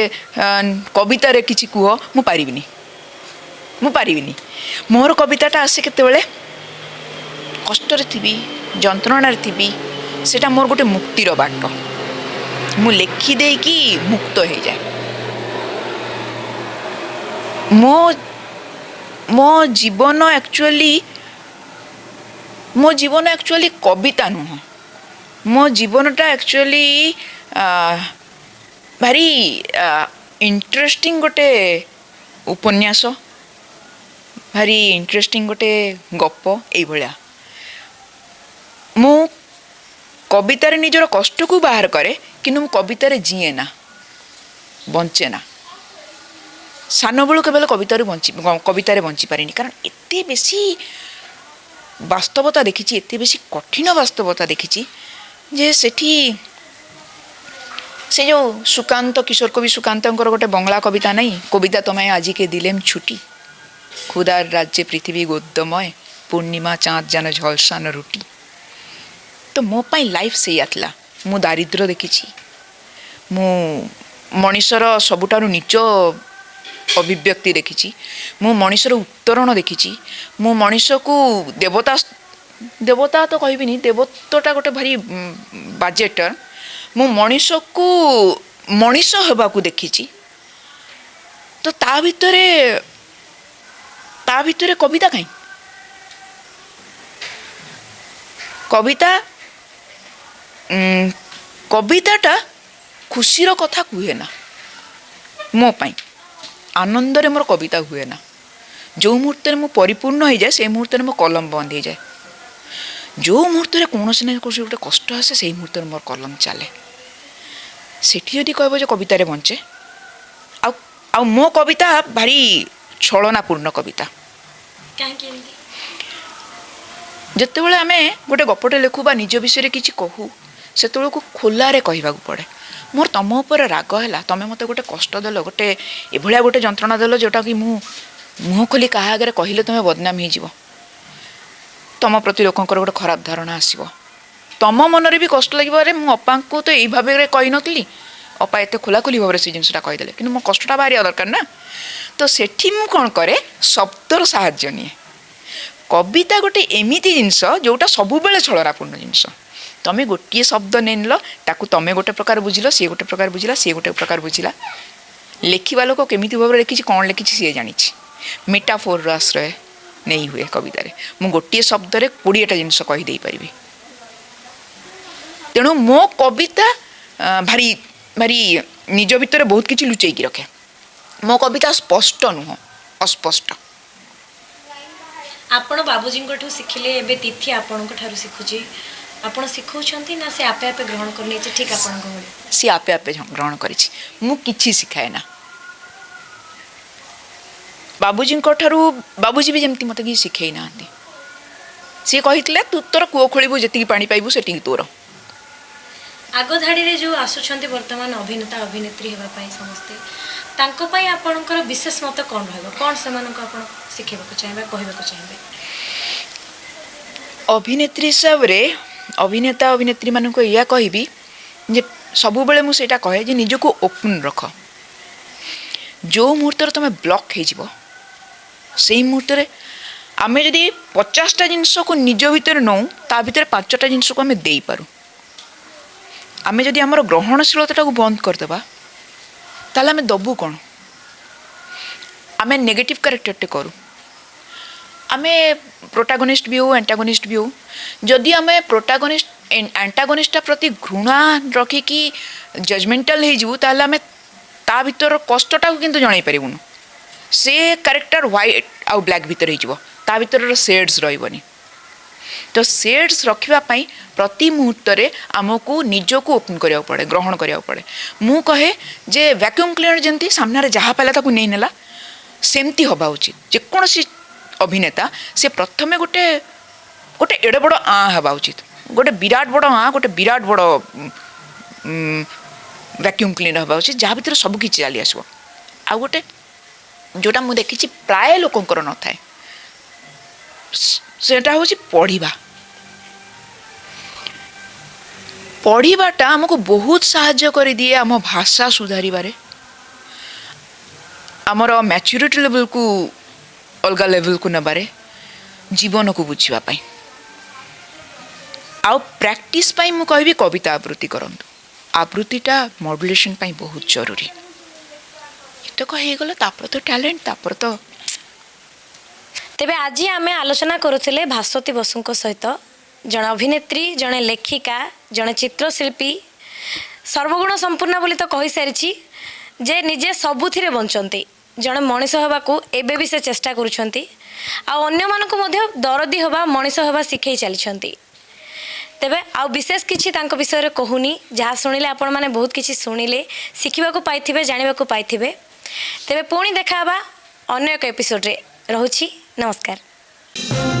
କବିତାରେ କିଛି କୁହ ମୁଁ ପାରିବିନି ମୋର କବିତାଟା ଆସେ କେତେବେଳେ କଷ୍ଟରେ ଥିବି ଯନ୍ତ୍ରଣାରେ ଥିବି ସେଟା ମୋର ଗୋଟେ ମୁକ୍ତିର ବାଟ ମୁଁ ଲେଖିଦେଇକି ମୁକ୍ତ ହେଇଯାଏ ମୋ ଜୀବନ ଆକ୍ଚୁଆଲି କବିତା ନୁହଁ ମୋ ଜୀବନଟା ଆକ୍ଚୁଆଲି ଭାରି ଇଣ୍ଟରେଷ୍ଟିଂ ଗୋଟେ ଉପନ୍ୟାସ ଭାରି ଇଣ୍ଟରେଷ୍ଟିଂ ଗୋଟେ ଗପ ଏଇଭଳିଆ ମୁଁ କବିତାରେ ନିଜର କଷ୍ଟକୁ ବାହାର କରେ କିନ୍ତୁ ମୁଁ କବିତାରେ ଜିଏ ନା ବଞ୍ଚେ ନା ସାନବେଳୁ କେବଳ କବିତାରେ ବଞ୍ଚିପାରିନି କାରଣ ଏତେ ବେଶୀ ବାସ୍ତବତା ଦେଖିଛି ଏତେ ବେଶୀ କଠିନ ବାସ୍ତବତା ଦେଖିଛି ଯେ ସେଠି ସେ ଯେଉଁ ସୁକାନ୍ତ କିଶୋର କବି ସୁକାନ୍ତଙ୍କର ଗୋଟେ ବଙ୍ଗଳା କବିତା ନାହିଁ କବିତା তোমায় আজিকে দিলেম ছুটি ক্ষুধার রাজ্যে পৃথিবী গদ্যময় ପୂର୍ଣ୍ଣିମା ଚାঁଦ ଜାନ ଝଲସାନ ରୁଟି ତ ମୋ ପାଇଁ ଲାଇଫ୍ ସେଇଆ ଥିଲା ମୁଁ ଦାରିଦ୍ର୍ୟ ଦେଖିଛି ମୁଁ ମଣିଷର ସବୁଠାରୁ ନିଚ ଅଭିବ୍ୟକ୍ତି ଦେଖିଛି ମୁଁ ମଣିଷର ଉତ୍ତରଣ ଦେଖିଛି ମୁଁ ମଣିଷକୁ ଦେବତା ତ କହିବିନି ଦେବତ୍ୱଟା ଗୋଟେ ଭାରି ବାଜେ ଟର୍ମ ମୁଁ ମଣିଷକୁ ମଣିଷ ହେବାକୁ ଦେଖିଛି ତ ତା ଭିତରେ କବିତା କାହିଁ କବିତାଟା ଖୁସିର କଥା କୁହେ ନା ମୋ ପାଇଁ ଆନନ୍ଦରେ ମୋର କବିତା ହୁଏ ନା ଯେଉଁ ମୁହୂର୍ତ୍ତରେ ମୁଁ ପରିପୂର୍ଣ୍ଣ ହେଇଯାଏ ସେଇ ମୁହୂର୍ତ୍ତରେ ମୋ କଲମ ବନ୍ଦ ହେଇଯାଏ ଯେଉଁ ମୁହୂର୍ତ୍ତରେ କୌଣସି ନା କୌଣସି ଗୋଟେ କଷ୍ଟ ଆସେ ସେଇ ମୁହୂର୍ତ୍ତରେ ମୋର କଲମ ଚାଲେ ସେଠି ଯଦି କହିବ ଯେ କବିତାରେ ବଞ୍ଚେ ଆଉ ମୋ କବିତା ଭାରି ଛଳନାପୂର୍ଣ୍ଣ କବିତା ଯେତେବେଳେ ଆମେ ଗୋଟେ ଗପଟେ ଲେଖୁ ବା ନିଜ ବିଷୟରେ କିଛି କହୁ ସେତେବେଳକୁ ଖୋଲାରେ କହିବାକୁ ପଡ଼େ मोर तुम उपर राग है तुम मत गोटे कष्ट देल गोटे एभलिया गोटे जंत्रणा देल जोटा कि मुँह खोली क्या आगे कहले तुम बदनाम हो तुम प्रति लोकंर गोटे खराब धारणा आसो तुम मनरे भी कष्ट लगे अरे मु अपा को तो यही भाव कही नी अपा एत खोलाखोली भाव से जिनसा कहीदे कि मो कष्टा बाहर दरकार ना तो सेठी मु कौन करे शब्दर साहाय्य निए कविता गोटे एमती जिनस जोटा सब बेले छलनापूर्ण जिनस तुम गोटे शब्द नेल ताकू तुम गोटे प्रकार बुझिल सी गोटे प्रकार बुझिला सी गोटे प्रकार बुझिला लेखिबा लोक केमिति भाव लिखी कौन लिखी सी जानी मेटाफोर आश्रय नहीं हुए कवितार मु गोटे शब्द 20टा जिनस कहीदे पारि तेणु मो कविता भारी भारी निज भितर बहुत किसी लुचेकी रखे मो कविता स्पष्ट नुह अस्पष्ट आपण बाबूजी शिखिले एबे तिथि आपण शिखुची आपण शिखौछंती ना से आपे आपे ग्रहण करने ठीक आपण सी आपे आपे ग्रहण करिछि मु किछि सिखाए ना बाबूजी बाबूजी भी जमती मत कि शिखई ना सी कही तू तोर कूओ खोलू जी पानी पाइबू से तोर आग धाड़ी रे जो आसुछंती वर्तमान अभिनेता अभिनेत्री हेबा पाई समस्ते तांको पाई आपणकर विशेष मत कौन रहबो कौन से मानको आपण सिखेबा चाहबे कहबा चाहबे अभिनेत्री हिसाब रे अभिनेता अभिनेत्री मानको या कहबी जे सबु बेले मु सेटा कहे जे निजको ओपन रख जो मुहूर्त तुम ब्लॉक हो जीवो से मुहूर्त आम जदि 50टा जिनस को निज भितर नौ ता भितर 5टा जिनस को आम दे पारू आम जदि आमर ग्रहणशीलता को बंद करदेबा ताले आम दबू कौन आम नेगेटिव कैरेक्टरटे करूँ आम प्रोटागोनिस्ट भी हो एंटागोनिस्ट भी हो जदि आम प्रोटागोनिस्ट एंटागोनिस्टा प्रति घृणा रखिकी जजमेंटाल हो ताले आम ता भीतर कष्टटा को किंतु जणाई पारिबुनु से कैरेक्टर व्हाइट आउ ब्लैक भीतर हो ता भीतर शेड्स रहिबनी तो शेड्स रखिबा पई प्रति मुहूर्त रे आमको निजको ओपन करिया पड़े ग्रहण करिया पड़े मु कहे जे वैक्यूम क्लीनर जंती सामने रे जहा पाला ताकू नै नेला सेमती होबा उचित जेकोसी अभिनेता से प्रथमे गोटे गोटे एडे बड़ आ हबा उचित गोटे विराट बड़ आ गोटे विराट बड़ वैक्यूम क्लीनर हवा उचित जहाँ भीतर सब किछि चली आसो आ गोटे जोटा मु देखिछि प्राय लोकंकर न थाए सेटा होछि पढ़ीबाटा हमको बहुत साहाय्य कर दिए आम भाषा सुधारिबारे आमर मैच्योरिटी लेवल को अलग लेवल को नबारे जीवन को बुझिबा पई आ प्रैक्टिस पई मु कहबी कविता आवृत्ति करंतु आवृत्तिटा मॉड्यूलेशन पई बहुत जरूरी तो कही गला तापर तो टैलेंट तापर तो तेबे आज आम आलोचना करुले भास्वती बसुंक सहित जड़े अभिनेत्री जड़े लेखिका जड़े चित्रशिल्पी सर्वगुण संपूर्ण बोली तो कही सारी जे निजे सबुथिरे बंचंती जड़े मनीष होबाकू एबे भी से चेष्टा करुछंती आ अन्य मानकू मध्य दरदी होबा मनीष होबा सिखै चलीछंती तेबे आ विशेष किछि तांको विषय रे कहूनी जहाँ शुणिले आपण माने बहुत किछि शुणिले शिखिबाकू पाइथिबे जानिबाकू पाइथिबे तेबे पुणी देखाबा अन्य एक एपिसोड रे रहुछि नमस्कार।